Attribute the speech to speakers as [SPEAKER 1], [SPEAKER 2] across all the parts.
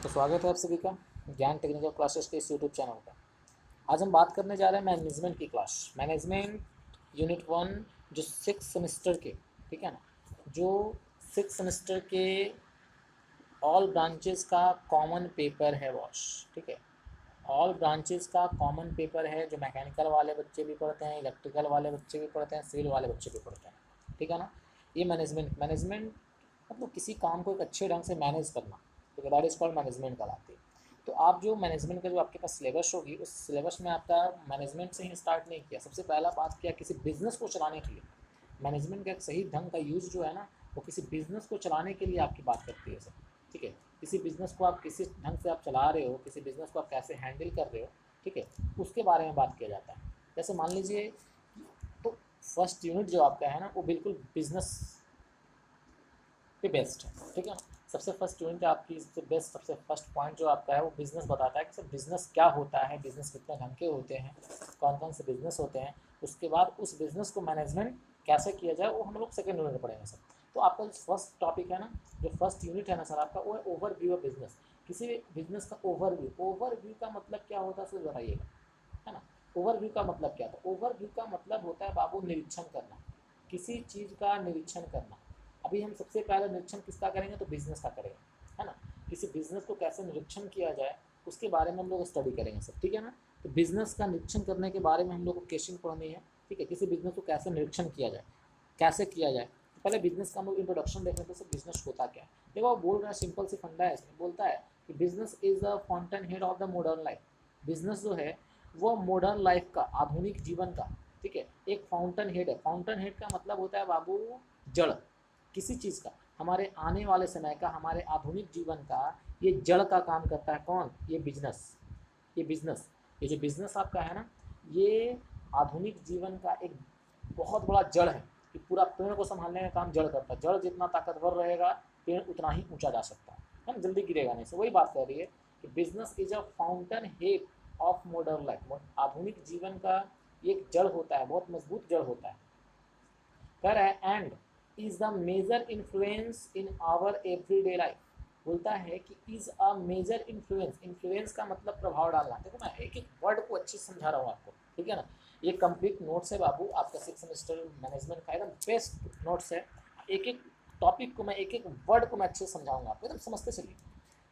[SPEAKER 1] तो स्वागत है आप सभी का ज्ञान टेक्निकल क्लासेस के इस यूट्यूब चैनल पर। आज हम बात करने जा रहे हैं मैनेजमेंट की क्लास। मैनेजमेंट यूनिट 1 जो 6 सेमेस्टर के, ठीक है ना, जो 6 सेमेस्टर के ऑल ब्रांचेस का कॉमन पेपर है वॉश, ठीक है। ऑल ब्रांचेस का कॉमन पेपर है जो मैकेनिकल वाले बच्चे भी पढ़ते हैं, इलेक्ट्रिकल वाले बच्चे भी पढ़ते हैं, सिविल वाले बच्चे भी पढ़ते हैं, ठीक है ना। ये मैनेजमेंट मतलब किसी काम को एक अच्छे ढंग से मैनेज करना, ठीक है, दैट इज़ कॉल्ड मैनेजमेंट कहलाती है। तो आप जो मैनेजमेंट का जो आपके पास सिलेबस होगी, उस सिलेबस में आपका मैनेजमेंट से ही स्टार्ट नहीं किया। सबसे पहला बात किया किसी बिजनेस को चलाने के लिए। मैनेजमेंट का एक सही ढंग का यूज़ जो है ना, वो किसी बिजनेस को चलाने के लिए आपकी बात करती है सर, ठीक है। किसी बिजनेस को आप किसी ढंग से आप चला रहे हो, किसी बिजनेस को आप कैसे हैंडल कर रहे हो, ठीक है, उसके बारे में बात किया जाता है। जैसे मान लीजिए, तो फर्स्ट यूनिट जो आपका है ना, वो बिल्कुल बिजनेस पे बेस्ड है, ठीक है ना। सबसे फर्स्ट यूनिट आपकी सबसे बेस्ट, सबसे फर्स्ट पॉइंट जो आपका है वो बिज़नेस बताता है कि सर बिज़नेस क्या होता है, बिज़नेस कितने ढंग के होते हैं, कौन कौन से बिज़नेस होते हैं। उसके बाद उस बिज़नेस को मैनेजमेंट कैसे किया जाए वो हम लोग सेकेंड यूनिट में पढ़ेंगे सर। तो आपका जो फर्स्ट टॉपिक है ना, जो फर्स्ट यूनिट है ना सर आपका, वो है ओवरव्यू ऑफ बिजनेस। किसी भी बिजनेस का ओवरव्यू, ओवरव्यू का मतलब क्या होता है सर बताइएगा, है ना। ओवरव्यू का मतलब क्या था? ओवरव्यू का मतलब होता है बाबू निरीक्षण करना, किसी चीज़ का निरीक्षण करना। अभी हम सबसे पहले निरीक्षण किसका करेंगे? तो बिजनेस का करेंगे, है ना। किसी बिजनेस को कैसे निरीक्षण किया जाए उसके बारे में हम लोग स्टडी करेंगे सब, ठीक है ना। तो बिजनेस का निरीक्षण करने के बारे में हम लोग को केसिंग पढ़नी है, ठीक है। किसी बिजनेस को कैसे निरीक्षण किया जाए, कैसे किया जाए। तो पहले बिजनेस का हम लोग इंट्रोडक्शन देखें तो सर बिजनेस होता क्या है। देखो वो बोल रहा है, सिंपल सी फंडा है इसमें, बोलता है कि business is the fountain head of the modern life. Business जो है वो मॉडर्न लाइफ का, आधुनिक जीवन का, ठीक है, एक फाउंटेन हेड है। फाउंटेन हेड का मतलब होता है बाबू जड़, किसी चीज़ का, हमारे आने वाले समय का, हमारे आधुनिक जीवन का ये जड़ का काम करता है। कौन? ये बिजनेस। ये बिजनेस, ये जो बिजनेस आपका है ना, ये आधुनिक जीवन का एक बहुत बड़ा जड़ है कि पूरा पेड़ को संभालने का काम जड़ करता है। जड़ जितना ताकतवर रहेगा पेड़ उतना ही ऊंचा जा सकता है ना, जल्दी गिरेगा नहीं। से वही बात कर रही है कि business is a fountain head of modern life. आधुनिक जीवन का एक जड़ होता है, बहुत मजबूत जड़ होता है। कह रहा है and is the major influence in our everyday life. बोलता है कि is a major influence. Influence का मतलब प्रभाव डालना। देखो मैं एक एक वर्ड को अच्छे से समझा रहा हूँ आपको, ठीक है ना। ये कंप्लीट नोट्स है बाबू आपका 6 सेमेस्टर मैनेजमेंट का, एकदम बेस्ट नोट्स है। एक एक टॉपिक को मैं, एक एक वर्ड को मैं अच्छे से समझाऊंगा आपको, एकदम समझते चलिए।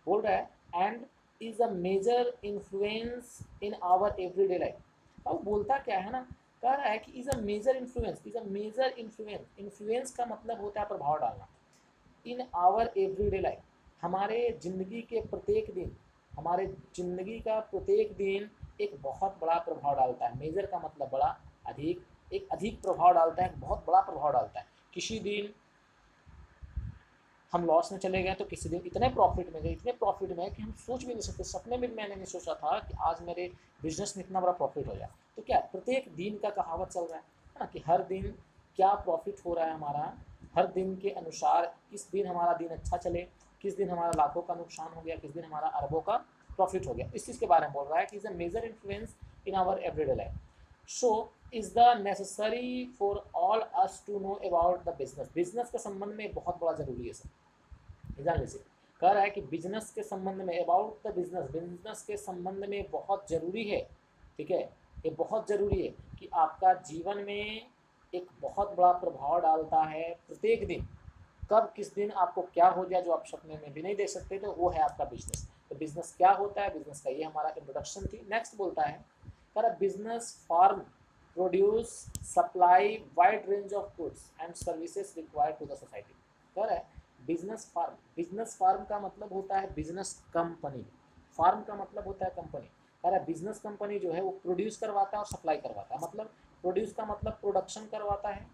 [SPEAKER 1] बोल रहा है and is a major influence in our everyday life. अब बोलता क्या है ना, कह रहा है कि is a major influence, is a major influence. Influence का मतलब होता है प्रभाव डालना। इन आवर एवरीडे लाइफ, हमारे ज़िंदगी के प्रत्येक दिन, हमारे ज़िंदगी का प्रत्येक दिन एक बहुत बड़ा प्रभाव डालता है। मेजर का मतलब बड़ा, अधिक, एक अधिक प्रभाव डालता है, बहुत बड़ा प्रभाव डालता है। किसी दिन हम लॉस में चले गए तो किसी दिन इतने प्रॉफिट में गए, इतने प्रॉफिट में कि हम सोच भी नहीं सकते, सपने में मैंने नहीं सोचा था कि आज मेरे बिजनेस में इतना बड़ा प्रॉफिट हो जाए। तो क्या प्रत्येक दिन का कहावत चल रहा है ना, कि हर दिन क्या प्रॉफिट हो रहा है हमारा, हर दिन के अनुसार किस दिन हमारा दिन अच्छा चले, किस दिन हमारा लाखों का नुकसान हो गया, किस दिन हमारा अरबों का प्रॉफिट हो गया। इस चीज़ के बारे में बोल रहा है कि is a major influence in our everyday life. So is the necessary for all us to know about the business. Business के संबंध में बहुत बड़ा जरूरी है सर, ध्यान लीजिए। कह रहा है कि बिजनेस के संबंध में, अबाउट द बिजनेस, बिजनेस के संबंध में बहुत जरूरी है, ठीक है। ये बहुत जरूरी है कि आपका जीवन में एक बहुत बड़ा प्रभाव डालता है प्रत्येक दिन। कब किस दिन आपको क्या हो जाए जो आप सपने में भी नहीं देख सकते, तो वो है आपका बिजनेस। तो बिजनेस क्या होता है, बिजनेस का ये हमारा इंट्रोडक्शन थी। नेक्स्ट बोलता है, कह रहा business firm produce supply wide range of goods and services required to the society. कह रहा है बिजनेस फार्म, बिजनेस फार्म का मतलब होता है बिजनेस कंपनी। फार्म का मतलब होता है कंपनी। कह रहा है बिजनेस कंपनी जो है वो प्रोड्यूस करवाता है और सप्लाई करवाता है। मतलब प्रोड्यूस का मतलब प्रोडक्शन करवाता है,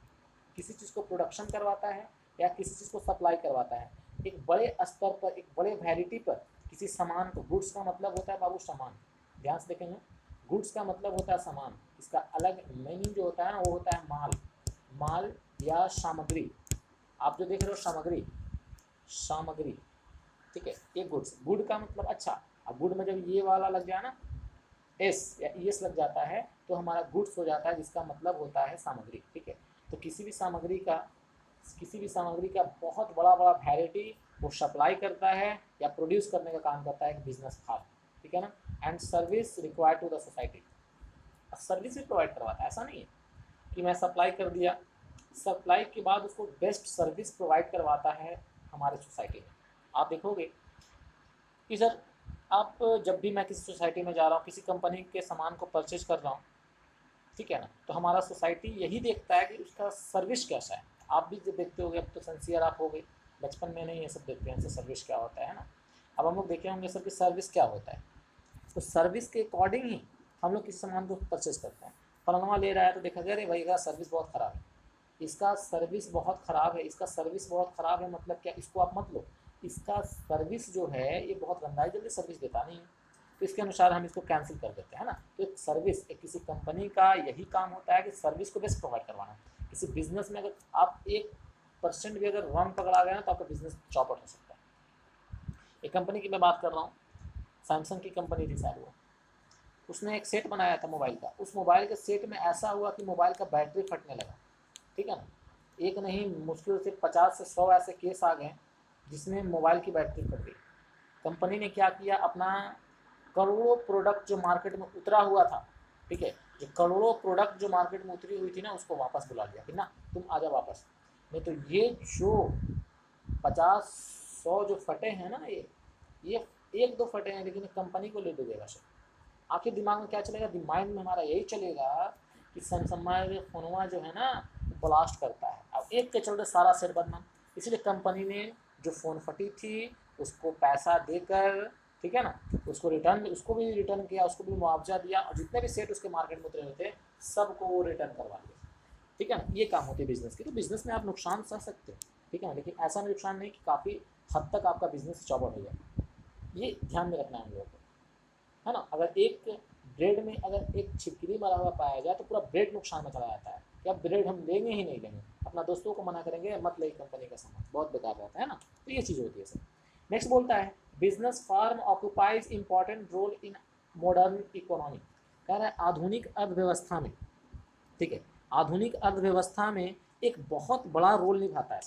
[SPEAKER 1] किसी चीज़ को प्रोडक्शन करवाता है या किसी चीज़ को सप्लाई करवाता है। एक बड़े स्तर पर, एक बड़े वैरायटी पर किसी सामान को, गुड्स का मतलब होता है बाबू सामान, ध्यान से देखेंगे। गुड्स का मतलब होता है सामान, इसका अलग मीनिंग जो होता है ना वो होता है माल, माल या सामग्री। आप जो देख रहे हो सामग्री, सामग्री, ठीक है, ये गुड्स। गुड का मतलब अच्छा। अब गुड में जब ये वाला लग जाए ना, एस या एस लग जाता है, तो हमारा गुड्स हो जाता है, जिसका मतलब होता है सामग्री, ठीक है। तो किसी भी सामग्री का, किसी भी सामग्री का बहुत बड़ा बड़ा वैरायटी वो सप्लाई करता है या प्रोड्यूस करने का काम करता है एक बिजनेस फार्म, ठीक है ना। And service required to the society, service भी प्रोवाइड करवाता है, ऐसा नहीं है कि मैं सप्लाई कर दिया, सप्लाई के बाद उसको बेस्ट सर्विस प्रोवाइड करवाता है हमारे सोसाइटी में। आप देखोगे कि सर आप जब भी मैं किसी सोसाइटी में जा रहा हूँ, किसी कंपनी के सामान को परचेज कर रहा हूँ, ठीक है ना, तो हमारा सोसाइटी यही देखता है कि उसका सर्विस कैसा है। आप भी जब देखते होगे, अब तो सिंसियर आप हो गए, बचपन में नहीं ये सब देखते हैं, सर्विस क्या होता है ना। अब हम लोग देखे होंगे सर कि सर्विस क्या होता है, तो सर्विस के अकॉर्डिंग ही हम लोग किसी सामान को परचेज करते हैं। फलाना ले रहा है तो देखा गया अरे भाई का सर्विस बहुत ख़राब है, इसका सर्विस बहुत ख़राब है, इसका सर्विस बहुत ख़राब है मतलब क्या, इसको आप मत लो, इसका सर्विस जो है ये बहुत गंदा है, जल्दी सर्विस देता नहीं है, तो इसके अनुसार हम इसको कैंसिल कर देते हैं ना। तो एक सर्विस, एक किसी कंपनी का यही काम होता है कि सर्विस को बेस्ट प्रोवाइड करवाना। किसी बिजनेस में अगर आप 1% भी अगर रॉन्ग पकड़ा गया ना तो आपका बिजनेस चौपट हो सकता है। एक कंपनी की मैं बात कर रहा हूँ, सैमसंग की कंपनी थी शायद वो, उसने एक सेट बनाया था मोबाइल का, उस मोबाइल के सेट में ऐसा हुआ कि मोबाइल का बैटरी फटने लगा, ठीक है ना। एक नहीं, मुश्किल से 50 से 100 ऐसे केस आ गए जिसमें मोबाइल की बैटरी फट गई। कंपनी ने क्या किया, अपना करोड़ों प्रोडक्ट जो मार्केट में उतरा हुआ था, ठीक है, जो करोड़ों प्रोडक्ट जो मार्केट में उतरी हुई थी ना, उसको वापस बुला लिया कि ना तुम आ जाओ वापस, नहीं तो ये जो 50-100 जो फटे हैं ना, ये 1-2 फटे हैं लेकिन कंपनी को ले डूबेगा सर। आखिर दिमाग में क्या चलेगा, माइंड में हमारा यही चलेगा कि सैमसंग फोनवा जो है ना ब्लास्ट करता है। अब एक के चलते सारा सेट बदनाम, इसलिए कंपनी ने जो फ़ोन फटी थी उसको पैसा देकर, ठीक है ना, उसको भी रिटर्न किया, उसको भी मुआवजा दिया, और जितने भी सेट उसके मार्केट में उतरे हुए थे सबको वो रिटर्न करवा दिया, ठीक है ना। ये काम होती है बिजनेस की। तो बिजनेस में आप नुकसान सह सकते हो, ठीक है ना, लेकिन ऐसा नुकसान नहीं कि काफ़ी हद तक आपका बिजनेस चौपट हो जाए। ये ध्यान में रखना है हम लोगों को, है ना। अगर एक ब्रेड में अगर एक छिपकली मरा हुआ पाया जाए तो पूरा ब्रेड नुकसान में चला जाता है, क्या ब्रेड हम लेंगे ही नहीं लेंगे, अपना दोस्तों को मना करेंगे मत ले कंपनी का सामान, बहुत बेकार रहता है ना। तो ये चीज़ होती है सर। नेक्स्ट बोलता है business firm occupies important role in modern economy. कह रहा है आधुनिक अर्थव्यवस्था में, ठीक है, आधुनिक अर्थव्यवस्था में एक बहुत बड़ा रोल निभाता है।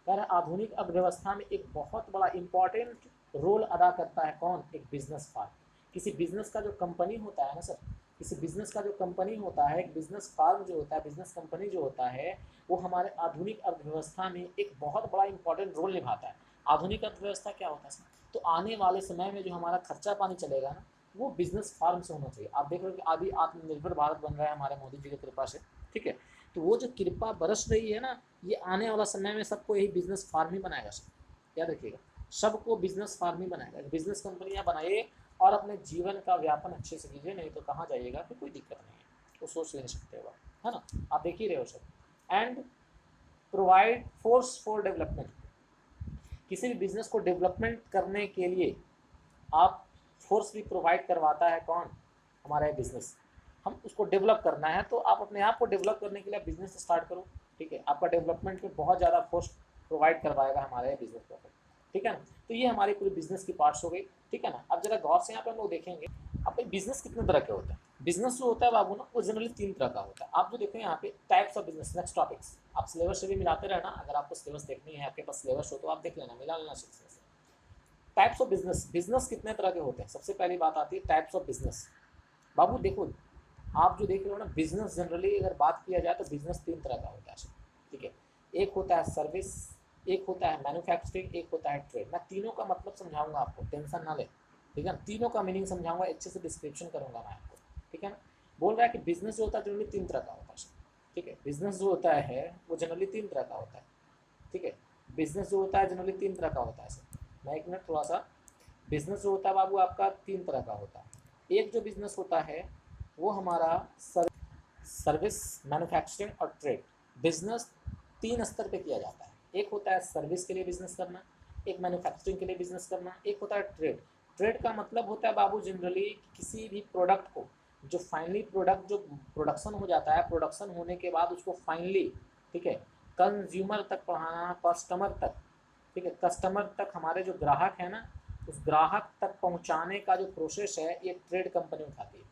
[SPEAKER 1] कह रहा है आधुनिक अर्थव्यवस्था में एक बहुत बड़ा इंपॉर्टेंट रोल अदा करता है कौन, एक बिजनेस फार्म। किसी बिजनेस का जो कंपनी होता है ना सर, किसी बिजनेस का जो कंपनी होता है, एक बिजनेस फार्म जो होता है, बिजनेस कंपनी जो होता है, वो हमारे आधुनिक अर्थव्यवस्था में एक बहुत बड़ा इंपॉर्टेंट रोल निभाता है। आधुनिक अर्थव्यवस्था क्या होता है सर, तो आने वाले समय में जो हमारा खर्चा पानी चलेगा ना, वो बिजनेस फार्म से होना चाहिए। आप देख रहे हो कि अभी आत्मनिर्भर भारत बन रहा है हमारे मोदी जी की कृपा से, ठीक है, तो वो जो कृपा बरस रही है ना, ये आने वाला समय में सबको यही बिजनेस फार्म ही बनाएगा सर। याद रखिएगा, सबको बिजनेस फार्म ही बनाएगा, बिजनेस कंपनियां बनाइए और अपने जीवन का व्यापन अच्छे से कीजिए, नहीं तो कहाँ जाइएगा फिर कोई दिक्कत नहीं है, वो सोच नहीं सकते हो, है ना। आप देख ही रहे हो sir. And provide force for development, किसी भी बिजनेस को डेवलपमेंट करने के लिए आप फोर्स भी प्रोवाइड करवाता है कौन, हमारा ये बिजनेस। हम उसको डेवलप करना है तो आप अपने आप को डेवलप करने के लिए बिजनेस स्टार्ट करो, ठीक है, आपका डेवलपमेंट में बहुत ज़्यादा फोर्स प्रोवाइड करवाएगा हमारा ये बिजनेस को, ठीक है ना। तो ये हमारी पूरी बिजनेस की पार्ट्स हो गई, ठीक है ना। अब जरा गौर से यहाँ पे हम लोग देखेंगे अब भाई बिजनेस कितने तरह के होते हैं। बिजनेस जो होता है बाबू ना, वो जनरली 3 तरह का होता है। आप जो देखें यहाँ पे types of business, next topics आप सिलेबस से भी मिलाते रहना, अगर आपको सिलेबस देखनी है, आपके पास सिलेबस हो तो आप देख लेना, मिला लेना syllabus. Types of business, business कितने तरह के होते हैं, सबसे पहली बात आती है टाइप्स ऑफ बिजनेस। बाबू देखो, आप जो देख रहे हो ना, बिजनेस जनरली अगर बात किया जाए तो बिजनेस 3 तरह का होता है, ठीक है। एक होता है सर्विस, एक होता है मैन्युफैक्चरिंग, एक होता है ट्रेड। मैं तीनों का मतलब समझाऊंगा आपको, टेंशन ना ले, ठीक है ना। तीनों का मीनिंग समझाऊंगा, अच्छे से डिस्क्रिप्शन करूंगा मैं आपको, ठीक है ना। बोल रहा है कि बिजनेस जो होता है जनरली 3 तरह का होता है, ठीक है। बिजनेस जो होता है वो जनरली 3 तरह का होता है, ठीक है। बिजनेस जो होता है जनरली 3 तरह का होता है सर। मैं एक मिनट थोड़ा सा, बिजनेस जो होता है बाबू आपका 3 तरह का होता है। एक जो बिजनेस होता है वो हमारा सर्विस, मैन्युफैक्चरिंग और ट्रेड। बिजनेस 3 स्तर पे किया जाता है। एक होता है सर्विस के लिए बिजनेस करना, एक मैन्युफैक्चरिंग के लिए बिजनेस करना, एक होता है ट्रेड। ट्रेड का मतलब होता है बाबू जनरली किसी भी प्रोडक्ट को, जो फाइनली प्रोडक्ट जो प्रोडक्शन हो जाता है, प्रोडक्शन होने के बाद उसको फाइनली, ठीक है, कंज्यूमर तक पहुँचाना, कस्टमर तक, ठीक है, कस्टमर तक हमारे जो ग्राहक है ना, उस ग्राहक तक पहुंचाने का जो प्रोसेस है ये ट्रेड कंपनी उठाती है।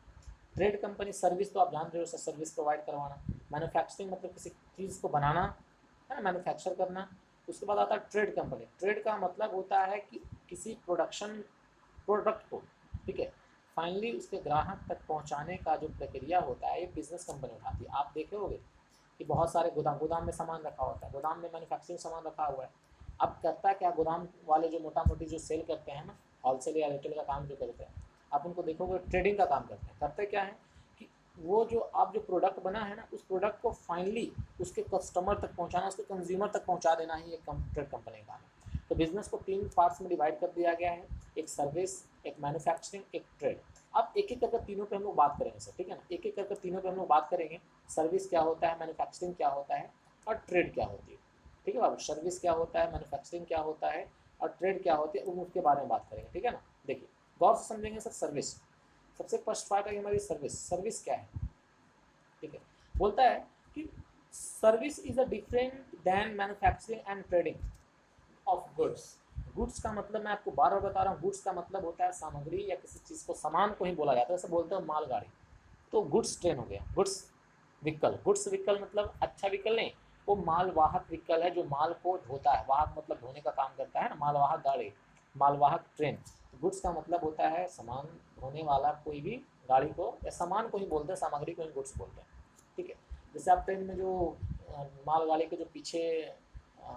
[SPEAKER 1] ट्रेड कंपनी, सर्विस तो आप जान रहे हो सर, सर्विस प्रोवाइड करवाना। मैन्युफैक्चरिंग मतलब किसी चीज़ को बनाना, है ना, मैन्युफैक्चर करना। उसके बाद आता है ट्रेड कंपनी। ट्रेड का मतलब होता है कि किसी प्रोडक्ट को, ठीक है, फाइनली उसके ग्राहक तक पहुंचाने का जो प्रक्रिया होता है, ये बिजनेस कंपनी उठाती है। आप देखे होंगे कि बहुत सारे गोदाम में सामान रखा होता है, गोदाम में मैन्युफैक्चरिंग सामान रखा हुआ है। अब करता क्या, गोदाम वाले जो मोटा मोटी जो सेल करते हैं ना, होलसेल या रिटेल का काम जो करते हैं, आप उनको देखोगे ट्रेडिंग का काम करते हैं। करते क्या है कि वो जो आप जो प्रोडक्ट बना है ना, उस प्रोडक्ट को फाइनली उसके कस्टमर तक पहुंचाना, उसके कंज्यूमर तक पहुंचा देना ही एक ट्रेड कंपनी का काम है। तो बिजनेस को 3 पार्ट्स में डिवाइड कर दिया गया है, एक सर्विस, एक मैन्युफैक्चरिंग, एक ट्रेड। अब एक एक करके तीनों पे हम लोग बात करेंगे सर, ठीक है ना, एक एक करके तीनों पे हम लोग बात करेंगे। सर्विस क्या होता है, मैन्युफैक्चरिंग क्या होता है, और ट्रेड क्या होती है। ठीक है बाबू, सर्विस क्या होता है, मैन्युफैक्चरिंग क्या होता है, और ट्रेड क्या होती है, उसके बारे में बात करेंगे। ठीक है ना, देखिए गौर से समझेंगे सर। सर्विस, सबसे फर्स्ट पार्ट है हमारी सर्विस। सर्विस क्या है, ठीक है, बोलता है कि service is a different than manufacturing and trading of goods. Goods का मतलब मैं आपको बार बार बता रहा हूँ, गुड्स का मतलब होता है सामग्री या किसी चीज़ को, सामान को ही बोला जाता है। जैसे बोलते हैं मालगाड़ी, तो गुड्स ट्रेन हो गया, गुड्स व्हीकल। गुड्स व्हीकल मतलब अच्छा व्हीकल नहीं, वो मालवाहक व्हीकल है जो माल को ढोता है। वाहक मतलब ढोने का काम करता है ना, मालवाहक गाड़ी, मालवाहक ट्रेन। गुड्स का मतलब होता है सामान ढोने वाला कोई भी गाड़ी को, या सामान को ही बोलते हैं, सामग्री को ही गुड्स बोलते हैं। ठीक है, जैसे आप ट्रेन में जो मालगाड़ी के जो पीछे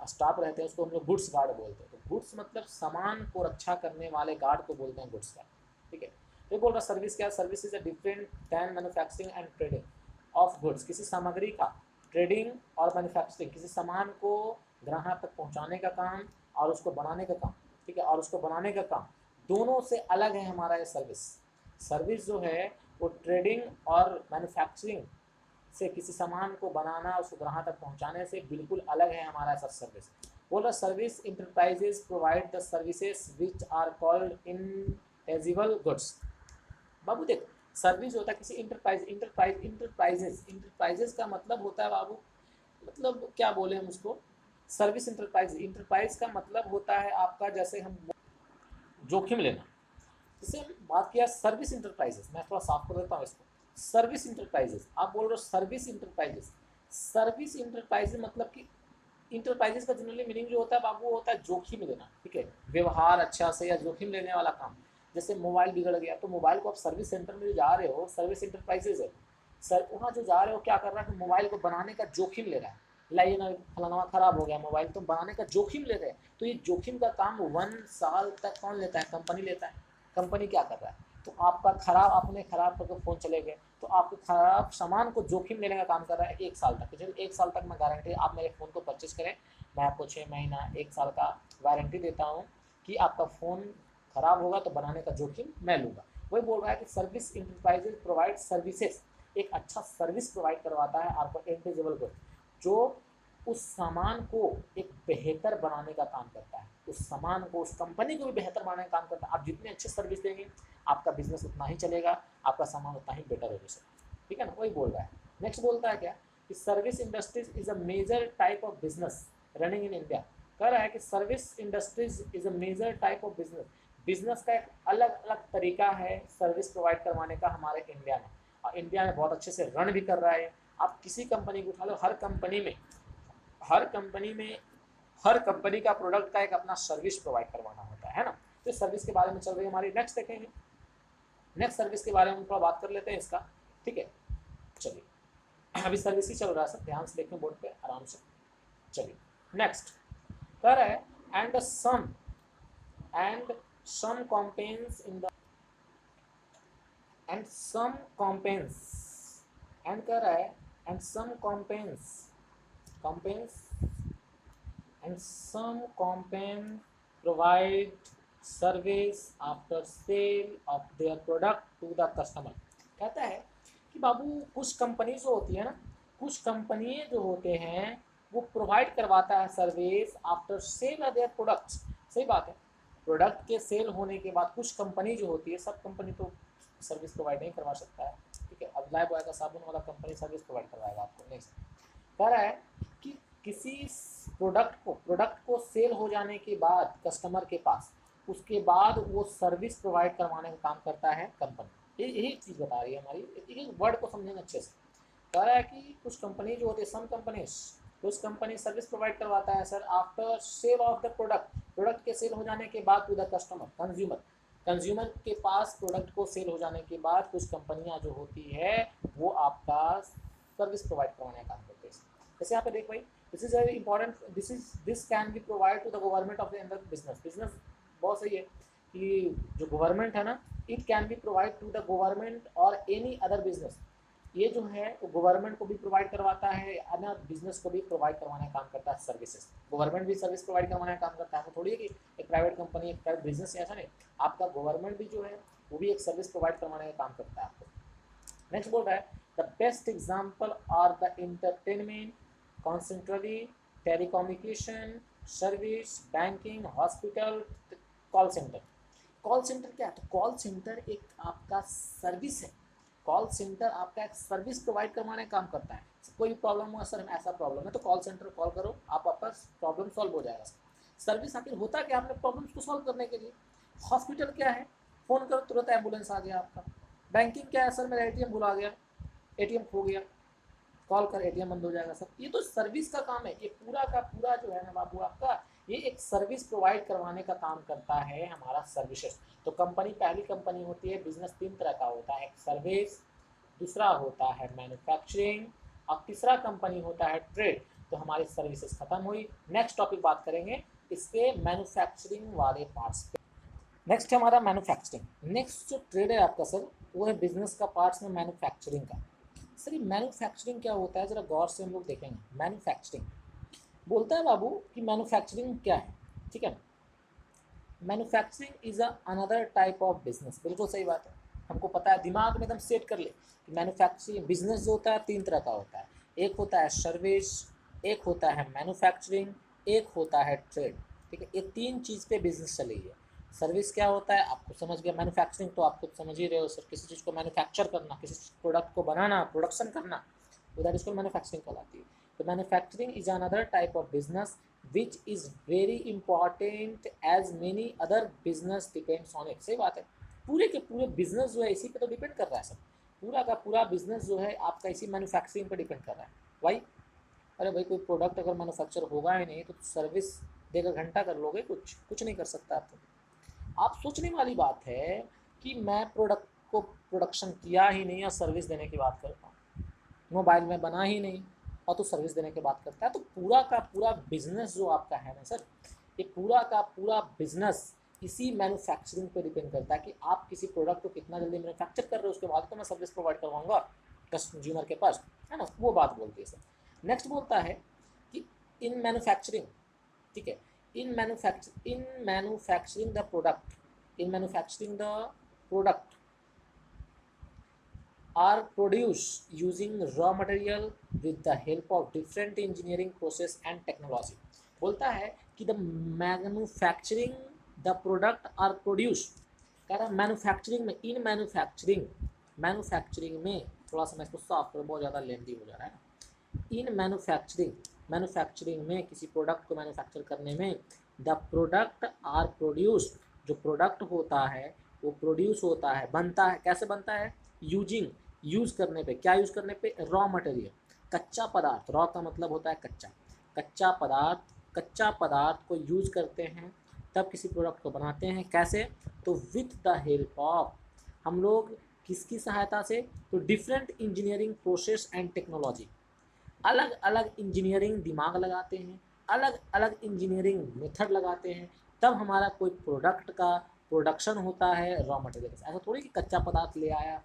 [SPEAKER 1] स्टाफ रहते हैं, उसको हम लोग गुड्स गार्ड बोलते हैं। तो गुड्स मतलब सामान को रक्षा करने वाले गार्ड को बोलते हैं गुड्स गार्ड। ठीक है, तो बोल रहा सर्विस क्या, service is a different than manufacturing and trading of goods. किसी सामग्री का ट्रेडिंग और मैन्युफैक्चरिंग, किसी सामान को ग्राहक तक पहुंचाने का काम और उसको बनाने का काम, ठीक है, और उसको बनाने का काम, दोनों से अलग है हमारा ये सर्विस। सर्विस जो है वो ट्रेडिंग और मैन्युफैक्चरिंग से, किसी सामान को बनाना उसको ग्राहक तक पहुंचाने से बिल्कुल अलग है हमारा सब सर्विस। बोल रहा service enterprises provide the services which are called intangible goods. बाबू देखो, सर्विस होता है किसी इंटरप्राइजेज का मतलब होता है बाबू, मतलब क्या बोले हम उसको, सर्विस इंटरप्राइज। इंटरप्राइज का मतलब होता है आपका, जैसे हम जोखिम लेना, जैसे हम बात किया सर्विस इंटरप्राइजेस, मैं थोड़ा साफ कर देता हूँ इसको। सर्विस इंटरप्राइजेस, आप बोल रहे हो सर्विस इंटरप्राइजेस। सर्विस इंटरप्राइजेस मतलब कि इंटरप्राइजेस का जनरली मीनिंग जो होता है बाबू, वो होता है जोखिम लेना। ठीक है, व्यवहार अच्छा से या जोखिम लेने वाला काम। जैसे मोबाइल बिगड़ गया, तो मोबाइल को आप सर्विस सेंटर में जो जा रहे हो, सर्विस इंटरप्राइजेज है सर, वहाँ जो जा रहे हो क्या कर रहा है कि मोबाइल को बनाने का जोखिम ले रहा है। लाइए ना, फलाना खराब हो गया मोबाइल, तो बनाने का जोखिम ले रहे हैं। तो ये जोखिम का काम 1 साल तक कौन लेता है, कंपनी लेता है। कंपनी क्या कर रहा है, तो आपका खराब, आपने खराब करके फ़ोन चले गए, तो आपके खराब सामान को जोखिम लेने का काम कर रहा है 1 साल तक। चलिए 1 साल तक मैं गारंटी, आप मेरे फ़ोन को परचेज करें, मैं आपको 6 महीना 1 साल का वारंटी देता हूँ कि आपका फ़ोन ख़राब होगा तो बनाने का जोखिम मैं लूँगा। वही बोल रहा है कि सर्विस इंटरप्राइजेज प्रोवाइड सर्विसेज, एक अच्छा सर्विस प्रोवाइड करवाता है आपको इंटेजिबल गुड, जो उस सामान को एक बेहतर बनाने का काम करता है, उस सामान को, उस कंपनी को भी बेहतर बनाने का काम करता है। आप जितने अच्छे सर्विस देंगे, आपका बिजनेस उतना ही चलेगा, आपका सामान उतना ही बेटर होगा सर। ठीक है ना, वही बोल रहा है। नेक्स्ट बोलता है क्या कि service industries is a major type of business running in India. कह रहा है कि service industries is a major type of business, business का एक अलग अलग तरीका है सर्विस प्रोवाइड करवाने का हमारे इंडिया में, और इंडिया में बहुत अच्छे से रन भी कर रहा है। आप किसी कंपनी को उठा लो, हर कंपनी में हर कंपनी का प्रोडक्ट का एक अपना सर्विस प्रोवाइड करवाना होता है ना। तो सर्विस के बारे में चल रही है हमारी। नेक्स्ट देखेंगे, नेक्स्ट सर्विस के बारे में थोड़ा बात कर लेते हैं इसका। ठीक है, चलिए अभी सर्विस ही चल रहा है सर, ध्यान से देखें बोर्ड पे आराम से। चलिए नेक्स्ट कह रहा है and some companies in the and some companies and कह रहा है and some companies and some companies provide service after sale of their product to the customer। कहता है कि बाबू कुछ कंपनी जो होती है ना, कुछ कंपनी जो होते हैं वो प्रोवाइड करवाता है service after sale of their products. सही बात है, प्रोडक्ट के सेल होने के बाद कुछ कंपनी जो होती है, सब कंपनी तो सर्विस प्रोवाइड नहीं करवा सकता है। ठीक है, अब लाइफ बॉय का साबुन वाला कंपनी सर्विस प्रोवाइड करवाएगा आपको, नहीं कह रहा है कि किसी प्रोडक्ट को सेल हो जाने के बाद कस्टमर के पास, उसके बाद वो सर्विस प्रोवाइड करवाने का काम करता है कंपनी। यही चीज़ बता रही है हमारी, एक वर्ड को समझेंगे अच्छे से। कह रहा है कि कुछ कंपनी जो होती है, सम कंपनीज कुछ कंपनी सर्विस प्रोवाइड करवाता है sir after sale of the product, product के सेल हो जाने के बाद to the customer consumer, consumer के पास प्रोडक्ट को सेल हो जाने के बाद कुछ कंपनियां जो होती है वो आपका सर्विस प्रोवाइड करवाने का काम करते हैं। जैसे यहाँ पे देख भाई, this is very important, this can be provide to the government of the अंदर बिजनेस, बिजनेस बहुत सही है कि जो गवर्नमेंट है ना, it can be provide to the government और एनी अदर बिजनेस, ये जो है वो गवर्नमेंट को भी प्रोवाइड करवाता है, अन्य बिजनेस को भी प्रोवाइड करवाने का काम करता है सर्विसेज। गवर्नमेंट भी सर्विस प्रोवाइड करवाने का काम करता है, वो थोड़ी है कि एक प्राइवेट कंपनी एक प्राइवेट बिजनेस ऐसा नहीं, आपका गवर्नमेंट भी जो है वो भी एक सर्विस प्रोवाइड करवाने का काम करता है आपको। नेक्स्ट बोल रहा है the best example are the entertainment, consultancy, telecommunication service, banking, hospital, call centre. Call centre क्या है? तो कॉल सेंटर एक आपका सर्विस है, कॉल सेंटर आपका एक सर्विस प्रोवाइड करवाने का काम करता है। कोई प्रॉब्लम हुआ सर ऐसा प्रॉब्लम है तो कॉल सेंटर कॉल करो, आपका प्रॉब्लम सॉल्व हो जाएगा। सर्विस आखिर होता क्या आपने प्रॉब्लम्स को सॉल्व करने के लिए। हॉस्पिटल क्या है? फ़ोन करो तुरंत एम्बुलेंस आ गया आपका। बैंकिंग क्या है? सर मेरा एटीएम भुला गया, एटीएम खो गया, कॉल कर एटीएम बंद हो जाएगा। सब ये तो सर्विस का काम है, ये पूरा का पूरा जो है ना बाबू आपका, ये एक सर्विस प्रोवाइड करवाने का काम करता है हमारा सर्विसेज। तो कंपनी, पहली कंपनी होती है, बिजनेस तीन तरह का होता है, एक सर्विस, दूसरा होता है मैन्युफैक्चरिंग और तीसरा कंपनी होता है ट्रेड। तो हमारी सर्विसेज खत्म हुई। नेक्स्ट टॉपिक बात करेंगे इसके मैन्युफैक्चरिंग वाले पार्ट्स पे। नेक्स्ट है हमारा मैन्युफैक्चरिंग। नेक्स्ट जो ट्रेड है आपका सर वो है बिजनेस का पार्ट्स में मैन्युफैक्चरिंग का। सर ये मैन्युफैक्चरिंग क्या होता है, ज़रा गौर से हम लोग देखेंगे। मैन्युफैक्चरिंग बोलता है बाबू कि मैन्युफैक्चरिंग क्या है, ठीक है। Manufacturing is another type of business, बिल्कुल सही बात है, हमको पता है, दिमाग में एकदम सेट कर ले कि मैन्युफैक्चरिंग बिजनेस जो होता है तीन तरह का होता है, एक होता है सर्विस, एक होता है मैन्युफैक्चरिंग, एक होता है ट्रेड, ठीक है। ये तीन चीज़ पे बिजनेस चली है। सर्विस क्या होता है आपको समझ गया, मैन्युफैक्चरिंग तो आप खुद समझ ही रहे हो सर, किसी चीज़ को मैन्युफैक्चर करना, किसी प्रोडक्ट को बनाना, प्रोडक्शन करना, उधर इसको मैन्युफैक्चरिंग कहलाती है। तो manufacturing is another type of business which is very important as many other business depends on it। सही बात है, पूरे के पूरे बिजनेस जो है इसी पे तो डिपेंड कर रहा है सब, पूरा का पूरा बिजनेस जो है आपका इसी मैन्युफैक्चरिंग पे डिपेंड कर रहा है। वाई? अरे भाई कोई प्रोडक्ट अगर मैन्युफैक्चर होगा ही नहीं तो सर्विस देकर घंटा कर लोगे, कुछ नहीं कर सकता आप सोचने वाली बात है कि मैं प्रोडक्ट को प्रोडक्शन किया ही नहीं और सर्विस देने की बात करता हूँ, मोबाइल में बना ही नहीं और तो सर्विस देने की बात करता है। तो पूरा का पूरा बिजनेस जो आपका है ना सर, ये पूरा का पूरा बिजनेस इसी मैन्युफैक्चरिंग पे डिपेंड करता है कि आप किसी प्रोडक्ट को कितना जल्दी मैन्युफैक्चर कर रहे हो, उसके बाद तो मैं सर्विस प्रोवाइड करवाऊंगा कंज्यूमर के पास, है ना, वो बात बोलती है सर। नेक्स्ट बोलता है कि इन मैन्युफैक्चरिंग, ठीक है, in manufacturing the product, in manufacturing the product are produced using raw material with the help of different engineering process and technology। बोलता है कि the manufacturing the product are produced, कह रहा है मैन्युफैक्चरिंग में, in manufacturing में थोड़ा सा मैं इसको साफ करूँ, बहुत ज़्यादा लेंदी हो जा रहा है ना। इन मैन्युफैक्चरिंग में किसी प्रोडक्ट को मैन्युफैक्चर करने में द प्रोडक्ट आर प्रोड्यूस्ड, जो प्रोडक्ट होता है वो प्रोड्यूस होता है, बनता है, कैसे बनता है, यूज़ करने पे, क्या यूज़ करने पे, रॉ मटेरियल, कच्चा पदार्थ, रॉ का मतलब होता है कच्चा, कच्चा पदार्थ को यूज़ करते हैं तब किसी प्रोडक्ट को बनाते हैं। कैसे? तो विथ द हेल्प ऑफ, हम लोग किसकी सहायता से, तो different engineering process and technology, अलग अलग इंजीनियरिंग दिमाग लगाते हैं, अलग अलग इंजीनियरिंग मेथड लगाते हैं, तब हमारा कोई प्रोडक्ट का प्रोडक्शन होता है रॉ मटेरियल। ऐसा थोड़ी कि कच्चा पदार्थ ले आया,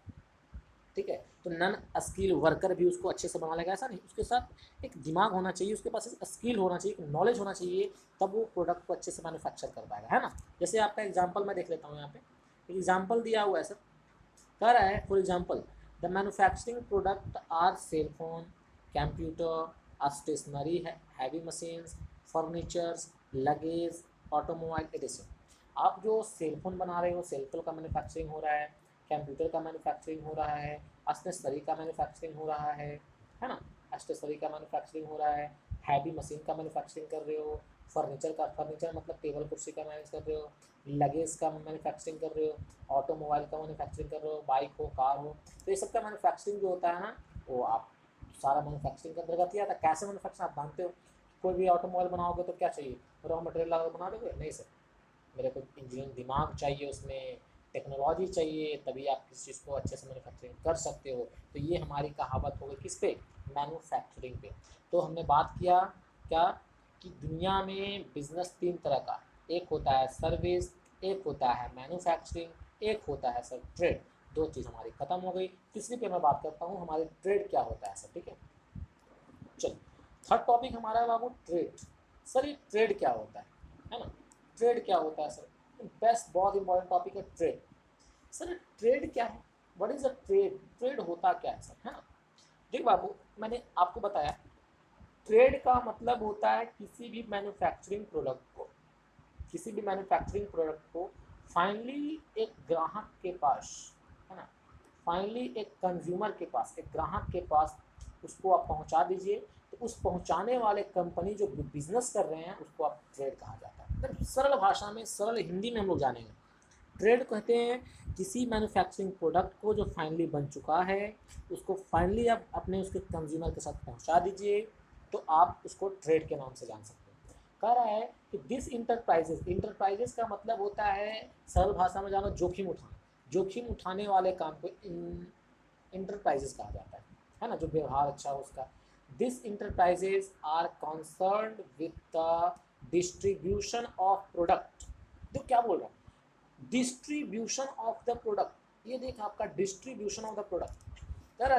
[SPEAKER 1] ठीक है, तो नन स्किल वर्कर भी उसको अच्छे से बना लेगा, ऐसा नहीं, उसके साथ एक दिमाग होना चाहिए, उसके पास एक स्किल होना चाहिए, एक नॉलेज होना चाहिए, तब वो प्रोडक्ट को अच्छे से मैन्युफैक्चर कर पाएगा, है ना। जैसे आपका एग्जांपल मैं देख लेता हूँ, यहाँ पे एक एग्जांपल दिया हुआ है सर, कह रहा है for example the manufacturing product are cell phone, computer, stationery, heavy machines, furnitures, luggage, automobile edition. आप जो सेल फोन बना रहे हो, सेल फोन का मैन्युफैक्चरिंग हो रहा है, कंप्यूटर का मैन्युफैक्चरिंग हो रहा है, स्टेशनरी का मैन्युफैक्चरिंग हो रहा है ना, स्टेशनरी का मैन्युफैक्चरिंग हो रहा है, हैवी मशीन का मैन्युफैक्चरिंग कर रहे हो, फर्नीचर मतलब टेबल कुर्सी का मैनेज कर रहे हो, लगेज का मैन्युफैक्चरिंग कर रहे हो, ऑटोमोबाइल का मैन्युफैक्चरिंग कर रहे हो, बाइक हो, कार हो, तो ये सब का मैन्युफैक्चरिंग जो होता है ना वो आप सारा मैन्युफैक्चरिंग के अंतर्गत ही आता है। कैसे मैन्युफैक्चरिंग आप जानते हो, कोई भी ऑटोमोबाइल बनाओगे तो क्या चाहिए, रॉ मटेरियल ला बना दोगे, नहीं सर, मेरे को इंजीनियरिंग दिमाग चाहिए, उसमें टेक्नोलॉजी चाहिए, तभी आप किसी चीज़ को अच्छे से मैन्युफैक्चरिंग कर सकते हो। तो ये हमारी कहावत हो गई किस पे, मैन्युफैक्चरिंग पे। तो हमने बात किया क्या कि दुनिया में बिजनेस तीन तरह का, एक होता है सर्विस, एक होता है मैन्युफैक्चरिंग, एक होता है सर ट्रेड। दो चीज़ हमारी खत्म हो गई। तीसरी पे मैं बात करता हूँ हमारे ट्रेड क्या होता है सर, ठीक है। चलो थर्ड टॉपिक हमारा है बाबू ट्रेड। सर ये ट्रेड क्या होता है ना, ट्रेड क्या होता है सर, बेस्ट बहुत इंपॉर्टेंट टॉपिक है ट्रेड। सर ट्रेड क्या है, what is a trade, trade होता क्या है सर, है ना। देख बाबू, मैंने आपको बताया ट्रेड का मतलब होता है किसी भी मैन्युफैक्चरिंग प्रोडक्ट को, किसी भी मैन्युफैक्चरिंग प्रोडक्ट को फाइनली एक ग्राहक के पास, है ना, फाइनली एक कंज्यूमर के पास, एक ग्राहक के पास उसको आप पहुंचा दीजिए। तो उस पहुंचाने वाले कंपनी जो बिजनेस कर रहे हैं उसको आप ट्रेड कहा जाता है। मतलब सरल भाषा में, सरल हिंदी में हम लोग जानेंगे, ट्रेड कहते हैं किसी मैन्युफैक्चरिंग प्रोडक्ट को जो फाइनली बन चुका है उसको फाइनली आप अपने उसके कंज्यूमर के साथ पहुंचा दीजिए, तो आप उसको ट्रेड के नाम से जान सकते हैं। कह रहा है कि दिस इंटरप्राइजेस, इंटरप्राइजेस का मतलब होता है सरल भाषा में जानो जोखिम उठाना, जोखिम उठाने वाले काम को इंटरप्राइजेस कहा जाता है ना, जो व्यवहार अच्छा हो उसका। This enterprises are concerned with the distribution of product. तो क्या बोल रहा है, डिस्ट्रीब्यूशन ऑफ द प्रोडक्ट, ये देख आपका distribution of the product.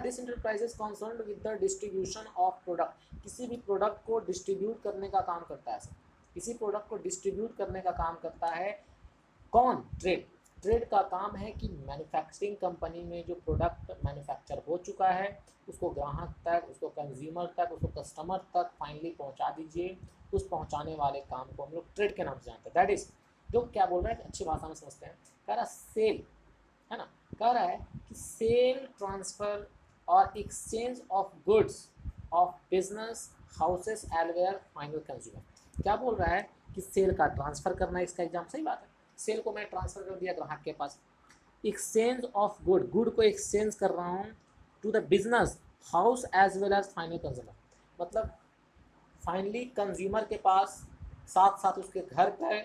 [SPEAKER 1] This enterprises concerned with the distribution of product, किसी भी प्रोडक्ट को डिस्ट्रीब्यूट करने का काम करता है सर, किसी प्रोडक्ट को डिस्ट्रीब्यूट करने का काम करता है कौन, ट्रेड। ट्रेड का काम है कि मैन्युफैक्चरिंग कंपनी में जो प्रोडक्ट मैन्युफैक्चर हो चुका है उसको ग्राहक तक, उसको कंज्यूमर तक, उसको कस्टमर तक फाइनली पहुंचा दीजिए। उस पहुंचाने वाले काम को हम लोग ट्रेड के नाम से जानते हैं। दैट इज, जो क्या बोल रहा है अच्छी भाषा में समझते हैं, कह रहा सेल, है ना, कह रहा है कि सेल, ट्रांसफर और exchange of goods of business houses एलवेयर फाइनल कंज्यूमर। क्या बोल रहा है कि सेल का ट्रांसफर करना, इसका एग्जाम सही बात है, सेल को मैं ट्रांसफर कर दिया ग्राहक के पास। एक्सचेंज ऑफ गुड, गुड को एक्सचेंज कर रहा हूँ to the business house as well as final consumer, मतलब फाइनली कंज्यूमर के पास साथ साथ उसके घर पर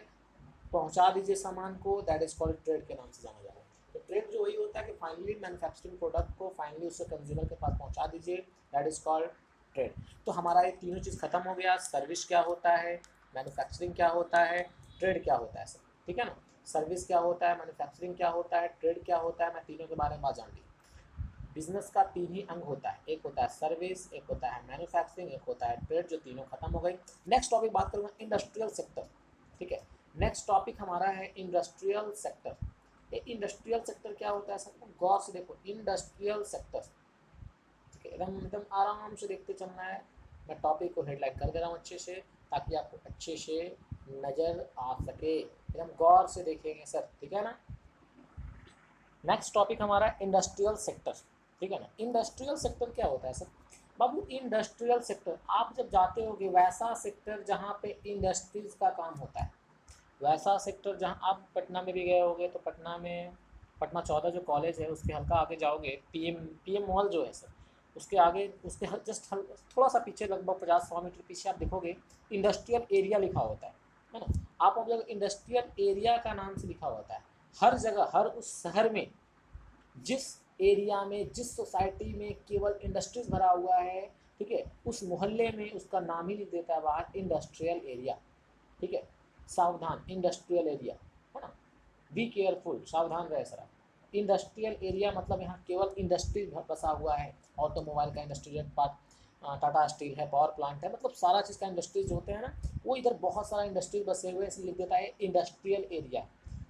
[SPEAKER 1] पहुंचा दीजिए सामान को। दैट इज कॉल्ड ट्रेड के नाम से जाना जाता है। तो ट्रेड जो वही होता है कि फाइनली मैन्युफैक्चरिंग प्रोडक्ट को फाइनली उससे कंज्यूमर के पास पहुंचा दीजिए, दैट इज कॉल्ड ट्रेड। तो हमारा ये तीनों चीज़ खत्म हो गया, सर्विस क्या होता है, मैन्युफैक्चरिंग क्या होता है, ट्रेड क्या होता है सर, ठीक है ना। सर्विस क्या होता है, मैन्युफैक्चरिंग क्या होता है, ट्रेड क्या होता है, मैं तीनों के बारे में बात जान ली। बिजनेस का तीन ही अंग होता है, एक होता है सर्विस, एक होता है मैन्युफैक्चरिंग, एक होता है ट्रेड, जो तीनों खत्म हो गई। नेक्स्ट टॉपिक बात करूँगा इंडस्ट्रियल सेक्टर, ठीक है। नेक्स्ट टॉपिक हमारा है इंडस्ट्रियल सेक्टर। ये इंडस्ट्रियल सेक्टर क्या होता है सर, गौर से देखो, इंडस्ट्रियल सेक्टर, ठीक है, एकदम एकदम आराम से देखते चलना है। मैं टॉपिक को हेडलाइन कर दे रहा हूँ अच्छे से, ताकि आपको अच्छे से नज़र आ सके, एकदम गौर से देखेंगे सर, ठीक है ना। नेक्स्ट टॉपिक हमारा इंडस्ट्रियल सेक्टर, ठीक है ना। इंडस्ट्रियल सेक्टर क्या होता है सर, बाबू इंडस्ट्रियल सेक्टर आप जब जाते होगे वैसा सेक्टर जहाँ पे इंडस्ट्रीज का काम होता है, वैसा सेक्टर जहाँ आप पटना में भी गए होगे, तो पटना में पटना 14 जो कॉलेज है उसके हल्का आगे जाओगे, पीएम मॉल जो है सर, उसके आगे, उसके जस्ट थोड़ा सा पीछे, लगभग 50-100 मीटर पीछे आप देखोगे इंडस्ट्रियल एरिया लिखा होता है ना। आप अब जब इंडस्ट्रियल एरिया का नाम से लिखा होता है, हर जगह, हर उस शहर में, जिस एरिया में, जिस सोसाइटी में केवल इंडस्ट्रीज भरा हुआ है, ठीक है, उस मोहल्ले में उसका नाम ही लिख देता है बाहर इंडस्ट्रियल एरिया, ठीक है। सावधान, इंडस्ट्रियल एरिया, है ना, बी केयरफुल, सावधान रहे सर आप। इंडस्ट्रियल एरिया मतलब यहाँ केवल इंडस्ट्री बसा हुआ है, ऑटोमोबाइल का इंडस्ट्रियल पार्क, टाटा स्टील है, पावर प्लांट है, मतलब सारा चीज़ का इंडस्ट्रीज होते हैं ना, वो इधर बहुत सारा इंडस्ट्रीज बसे हुए हैं, इसलिए लिख देता है इंडस्ट्रियल एरिया।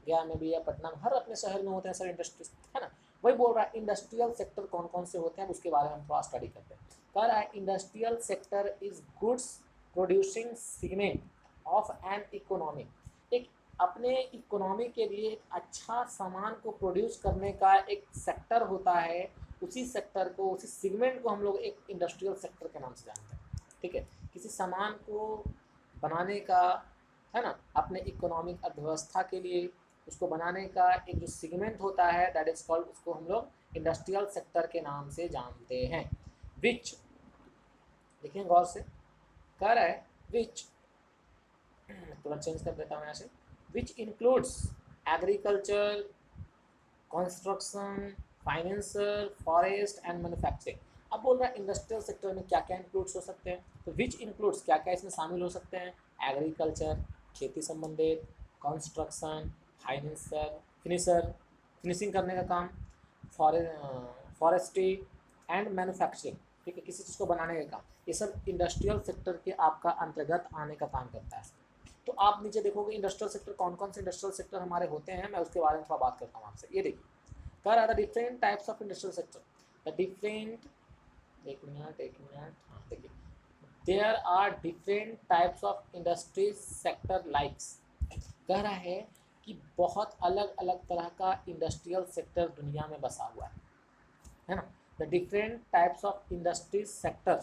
[SPEAKER 1] गया में भी है, पटना में, हर अपने शहर में होते हैं सर इंडस्ट्रीज, है ना। वही बोल रहा है इंडस्ट्रियल सेक्टर कौन कौन से होते हैं उसके बारे में हम थोड़ा स्टडी करते हैं। कह रहा है industrial sector is goods producing segment of an economy, एक अपने इकोनॉमी के लिए एक अच्छा सामान को प्रोड्यूस करने का एक सेक्टर होता है, उसी सेक्टर को, उसी सेगमेंट को हम लोग एक इंडस्ट्रियल सेक्टर के नाम से जानते हैं, ठीक है। किसी सामान को बनाने का, है ना, अपने इकोनॉमिक अर्थव्यवस्था के लिए उसको बनाने का एक जो सेगमेंट होता है दैट इज कॉल्ड, उसको हम लोग इंडस्ट्रियल सेक्टर के नाम से जानते हैं। विच देखिए गौर से, कह रहा है विच, तुरंत चेंज कर देता हूँ यहाँ से, which includes agriculture, construction, financial, forest and manufacturing. अब बोल रहा है इंडस्ट्रियल सेक्टर में क्या क्या इंक्लूड्स हो सकते हैं, तो विच इंक्लूड्स क्या क्या इसमें शामिल हो सकते हैं, एग्रीकल्चर खेती संबंधित, कंस्ट्रक्शन, फाइनेंशियल फिनिशर फिनिशिंग करने का काम, फॉरेस्ट्री एंड मैन्युफैक्चरिंग, ठीक है, किसी चीज़ को बनाने का काम, ये सब इंडस्ट्रियल सेक्टर के आपका अंतर्गत आने का काम करता है। तो आप नीचे देखोगे इंडस्ट्रियल सेक्टर कौन कौन से इंडस्ट्रियल सेक्टर हमारे होते हैं, मैं उसके बारे में थोड़ा बात करता हूँ आपसे। ये देखिए कह रहा था different types of industrial sector, the different, एक मिनट, हाँ देखिए, there are different types of industries sector likes, कह रहा है कि बहुत अलग अलग तरह का इंडस्ट्रियल सेक्टर दुनिया में बसा हुआ है ना। The different types of industries sector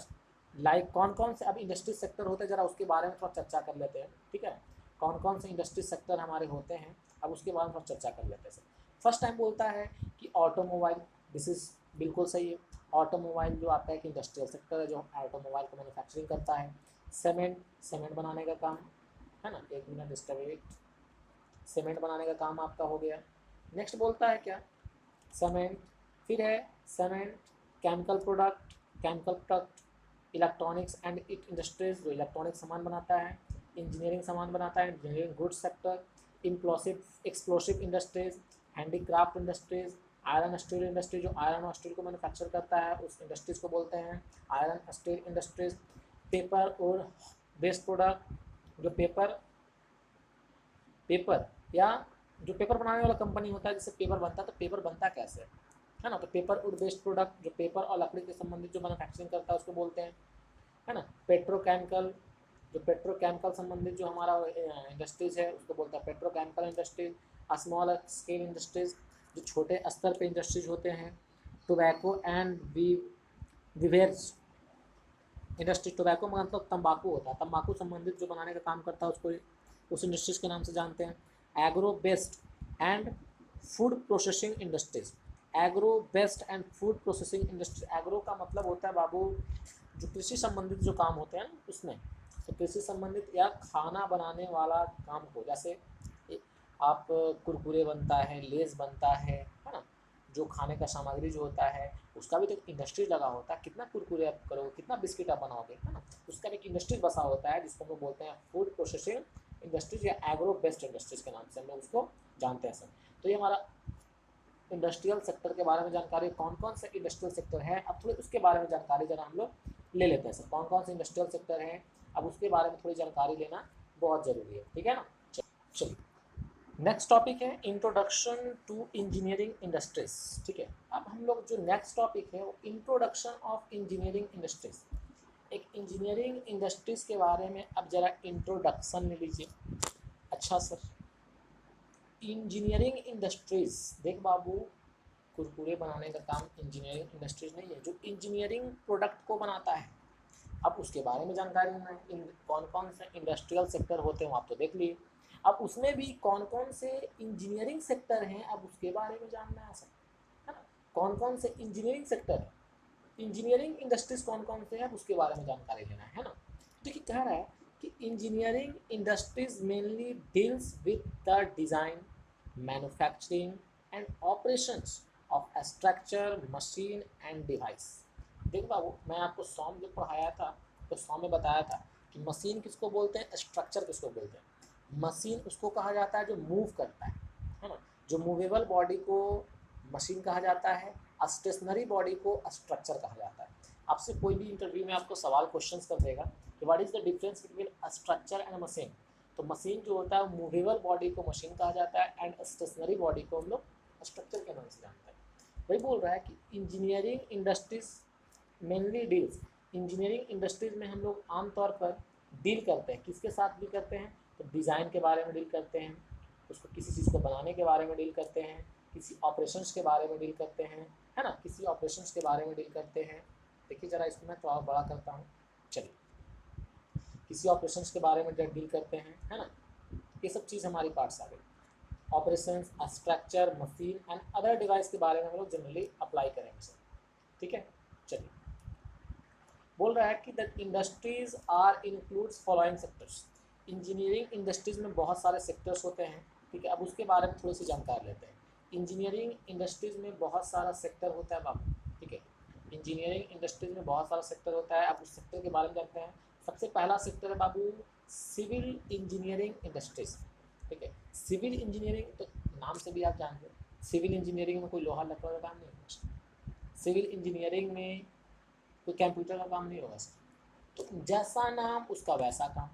[SPEAKER 1] like, कौन कौन से अब इंडस्ट्री सेक्टर होते हैं जरा उसके बारे में थोड़ा चर्चा कर लेते हैं, ठीक है, कौन कौन से इंडस्ट्री सेक्टर हमारे होते हैं, अब उसके बारे में थोड़ा चर्चा कर लेते हैं। फर्स्ट टाइम बोलता है कि ऑटोमोबाइल, दिस इज बिल्कुल सही है, ऑटोमोबाइल जो आता है कि इंडस्ट्रियल सेक्टर है जो ऑटोमोबाइल को मैन्युफैक्चरिंग करता है। सीमेंट बनाने का काम है ना, एक मिनट इसका वेट, सीमेंट बनाने का काम आपका हो गया। नेक्स्ट बोलता है क्या, सीमेंट, फिर है cement, chemical product, electronics and it industries जो इलेक्ट्रॉनिक सामान बनाता है, इंजीनियरिंग सामान बनाता है, engineering goods sector, इम्प्लोसिव explosive industries, handicraft industries, iron steel industry जो आयरन और स्टील को मैन्युफैक्चर करता है उस इंडस्ट्रीज को बोलते हैं आयरन स्टील इंडस्ट्रीज। पेपर और वेस्ट प्रोडक्ट, जो पेपर पेपर या जो पेपर बनाने वाला कंपनी होता है जिससे पेपर बनता है, तो पेपर बनता कैसे है ना, तो पेपर और वेस्ट प्रोडक्ट जो पेपर और लकड़ी के संबंधित जो मैन्युफैक्चरिंग करता है उसको बोलते हैं, है ना। पेट्रोकेमिकल, जो पेट्रोकेमिकल संबंधित जो हमारा इंडस्ट्रीज है उसको बोलता है petrochemical industries. Small scale industries, जो छोटे स्तर पे इंडस्ट्रीज होते हैं। टोबैको एंड विवेज इंडस्ट्री, टोबैको मतलब तंबाकू होता है, तंबाकू संबंधित जो बनाने का काम करता है उसको उस इंडस्ट्रीज के नाम से जानते हैं। Agro based and food processing industries, agro based and food processing industry, agro का मतलब होता है बाबू जो कृषि संबंधित जो काम होते हैं उसमें, तो कृषि संबंधित या खाना बनाने वाला काम हो, जैसे आप कुरकुरे बनता है, लेस बनता है ना, जो खाने का सामग्री जो होता है उसका भी तो एक इंडस्ट्री लगा होता है, कितना कुरकुरे आप करोगे, कितना बिस्किट आप बनाओगे, है ना, उसका भी एक इंडस्ट्री बसा होता है जिसको हम लोग बोलते हैं फूड प्रोसेसिंग इंडस्ट्रीज या एग्रो बेस्ड इंडस्ट्रीज के नाम से हम लोग उसको जानते हैं सर। तो ये हमारा इंडस्ट्रियल सेक्टर के बारे में जानकारी, कौन कौन से इंडस्ट्रियल सेक्टर है, अब थोड़ी उसके बारे में जानकारी जरा हम लोग ले लेते हैं सर, कौन कौन से इंडस्ट्रियल सेक्टर हैं, अब उसके बारे में थोड़ी जानकारी लेना बहुत ज़रूरी है, ठीक है ना। चलिए नेक्स्ट टॉपिक है इंट्रोडक्शन टू इंजीनियरिंग इंडस्ट्रीज, ठीक है। अब हम लोग जो नेक्स्ट टॉपिक है वो इंट्रोडक्शन ऑफ इंजीनियरिंग इंडस्ट्रीज, एक इंजीनियरिंग इंडस्ट्रीज के बारे में अब जरा इंट्रोडक्शन ले लीजिए। अच्छा सर, इंजीनियरिंग इंडस्ट्रीज, देख बाबू कुरकुरे बनाने का काम इंजीनियरिंग इंडस्ट्रीज नहीं है, जो इंजीनियरिंग प्रोडक्ट को बनाता है, अब उसके बारे में जानकारी लेना है। कौन कौन से इंडस्ट्रियल सेक्टर होते हैं आप तो देख लिए, अब उसमें भी कौन कौन से इंजीनियरिंग सेक्टर हैं अब उसके बारे में जानना है सर, है ना, कौन कौन से इंजीनियरिंग सेक्टर है, इंजीनियरिंग इंडस्ट्रीज कौन कौन से हैं उसके बारे में जानकारी लेना है ना। देखिए कह रहा है कि engineering industries mainly deals with the design, manufacturing and operations of structure, machine and device. देख बाबू मैं आपको सॉम जब पढ़ाया था तो सॉम में बताया था कि मशीन किसको बोलते हैं, स्ट्रक्चर किसको बोलते हैं। मशीन उसको कहा जाता है जो मूव करता है ना, जो मूवेबल बॉडी को मशीन कहा जाता है, स्टेशनरी बॉडी को स्ट्रक्चर कहा जाता है। आपसे कोई भी इंटरव्यू में आपको सवाल क्वेश्चंस कर देगा कि what is the difference between structure and machine, तो मशीन जो होता है मूवेबल बॉडी को मशीन कहा जाता है एंड स्टेशनरी बॉडी को हम लोग स्ट्रक्चर के नाम से जानते हैं। वही बोल रहा है कि engineering industries mainly deals, engineering industries में हम लोग आमतौर पर डील करते हैं, किसके साथ डील करते हैं, तो डिज़ाइन के बारे में डील करते हैं, उसको किसी चीज़ को बनाने के बारे में डील करते हैं, किसी ऑपरेशंस के बारे में डील करते हैं, है ना, किसी ऑपरेशंस के बारे में डील करते हैं। देखिए ज़रा इसको मैं थोड़ा बड़ा करता हूँ, चलिए किसी ऑपरेशंस के बारे में डील करते हैं, है ना, ये सब चीज़ हमारी पार्ट्स आ गई। Operations, structure, machine and other device के बारे में हम लोग जनरली अप्लाई करेंगे सर, ठीक है। चलिए बोल रहा है कि the industries are includes following sectors. Engineering industries में बहुत सारे सेक्टर्स होते हैं, ठीक है। अब उसके बारे में थोड़ी सी जानकारी लेते हैं। इंजीनियरिंग इंडस्ट्रीज में बहुत सारा सेक्टर होता है बाबू, ठीक है। इंजीनियरिंग इंडस्ट्रीज में बहुत सारा सेक्टर होता है। अब उस सेक्टर के बारे में जानते हैं। सबसे पहला सेक्टर है बाबू सिविल इंजीनियरिंग इंडस्ट्रीज, ठीक है। सिविल इंजीनियरिंग तो नाम से भी आप जानते हैं, सिविल इंजीनियरिंग में कोई लोहा लकड़ का काम नहीं होगा। सिविल इंजीनियरिंग में कोई कंप्यूटर का काम नहीं होगा सर। तो जैसा नाम उसका वैसा काम,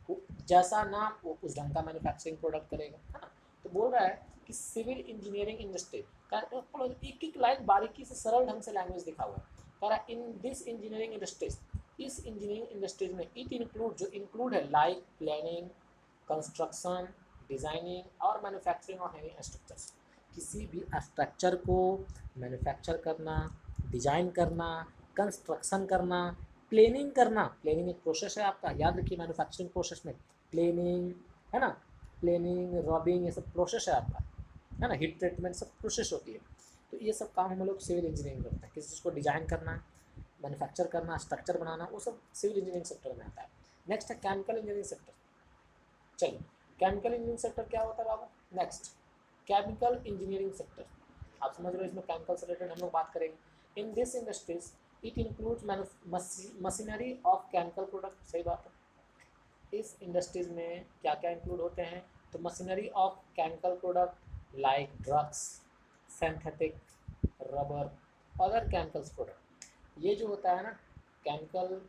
[SPEAKER 1] वो जैसा नाम वो उस ढंग का मैन्युफैक्चरिंग प्रोडक्ट करेगा, है ना। तो बोल रहा है कि सिविल इंजीनियरिंग इंडस्ट्री का एक एक लाइन बारीकी से सरल ढंग से लैंग्वेज दिखा हुआ है। कह रहा है इन दिस इंजीनियरिंग इंडस्ट्रीज, इस इंजीनियरिंग इंडस्ट्रीज में इट इंक्लूड, जो इंक्लूड है लाइक प्लानिंग, कंस्ट्रक्शन, डिज़ाइनिंग और मैन्युफैक्चरिंग ऑफ एनी स्ट्रक्चर्स। किसी भी स्ट्रक्चर को मैन्युफैक्चर करना, डिजाइन करना, कंस्ट्रक्शन करना, प्लेनिंग करना। प्लेनिंग एक प्रोसेस है आपका, याद रखिए मैन्युफैक्चरिंग प्रोसेस में प्लेनिंग है ना, प्लेनिंग रॉबिंग ये सब प्रोसेस है आपका, है ना। हीट ट्रीटमेंट सब प्रोसेस होती है। तो ये सब काम हम लोग सिविल इंजीनियरिंग करते हैं। किसी चीज़ को डिजाइन करना, मैन्युफैक्चर करना, स्ट्रक्चर बनाना, वो सब सिविल इंजीनियरिंग सेक्टर में आता है। नेक्स्ट है केमिकल इंजीनियरिंग सेक्टर। चलिए केमिकल इंजीनियरिंग सेक्टर क्या होता है बाबू। नेक्स्ट केमिकल इंजीनियरिंग सेक्टर, आप समझ रहे हो, इसमें केमिकल से रिलेटेड हम लोग बात करेंगे। In this industries it includes machinery of chemical product. सही बात है। इस इंडस्ट्रीज में क्या क्या इंक्लूड होते हैं, तो machinery of chemical product like drugs, synthetic, rubber, other chemicals product. ये जो होता है ना, केमिकल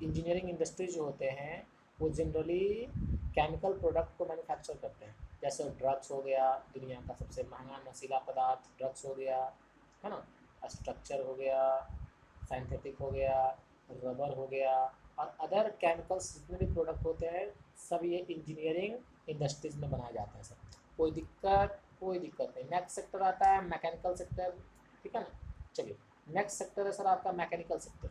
[SPEAKER 1] इंजीनियरिंग इंडस्ट्री जो होते हैं वो जनरली केमिकल प्रोडक्ट को मैन्युफैक्चर करते हैं। जैसे ड्रग्स हो गया, दुनिया का सबसे महंगा नशीला पदार्थ ड्रग्स हो गया, है ना। स्ट्रक्चर हो गया, सिंथेटिक हो गया, रबर हो गया, और अदर केमिकल्स जितने भी प्रोडक्ट होते हैं सब ये इंजीनियरिंग इंडस्ट्रीज में बनाए जाते हैं सर। कोई दिक्कत नहीं। नेक्स्ट सेक्टर आता है मैकेनिकल सेक्टर, ठीक है ना। चलिए नेक्स्ट सेक्टर है सर आपका मैकेनिकल सेक्टर।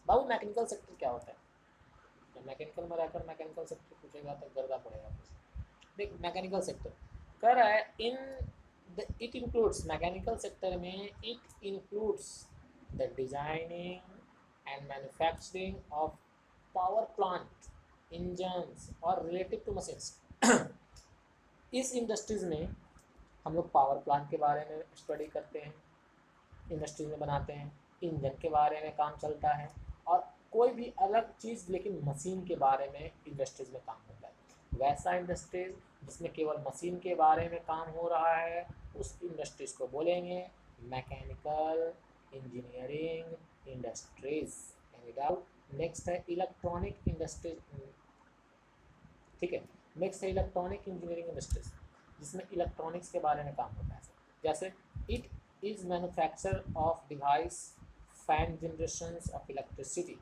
[SPEAKER 1] बाबू मैकेनिकल सेक्टर क्या होता है, तो मैकेनिकल में रहकर मैकेनिकल सेक्टर पूछेगा तो गर्दा पड़ेगा। देख मैकेनिकल सेक्टर कह रहा है इट इंक्लूड्स, मैकेनिकल सेक्टर में it includes the designing and manufacturing of power plant, engines और रिलेटिव टू मशीन्स। इस इंडस्ट्रीज में हम लोग पावर प्लांट के बारे में स्टडी करते हैं, इंडस्ट्रीज में बनाते हैं। इंजन के बारे में काम चलता है, और कोई भी अलग चीज़ लेकिन मशीन के बारे में इंडस्ट्रीज में काम होता है। वैसा इंडस्ट्रीज जिसमें केवल मशीन के बारे में काम हो रहा है उस इंडस्ट्रीज को बोलेंगे mechanical engineering industries. Any doubt. Next है इलेक्ट्रॉनिक इंडस्ट्रीज, ठीक है। नेक्स्ट है इलेक्ट्रॉनिक इंजीनियरिंग इंडस्ट्रीज, जिसमें इलेक्ट्रॉनिक्स के बारे में काम होता है। जैसे it is manufacture of device fan generations of electricity.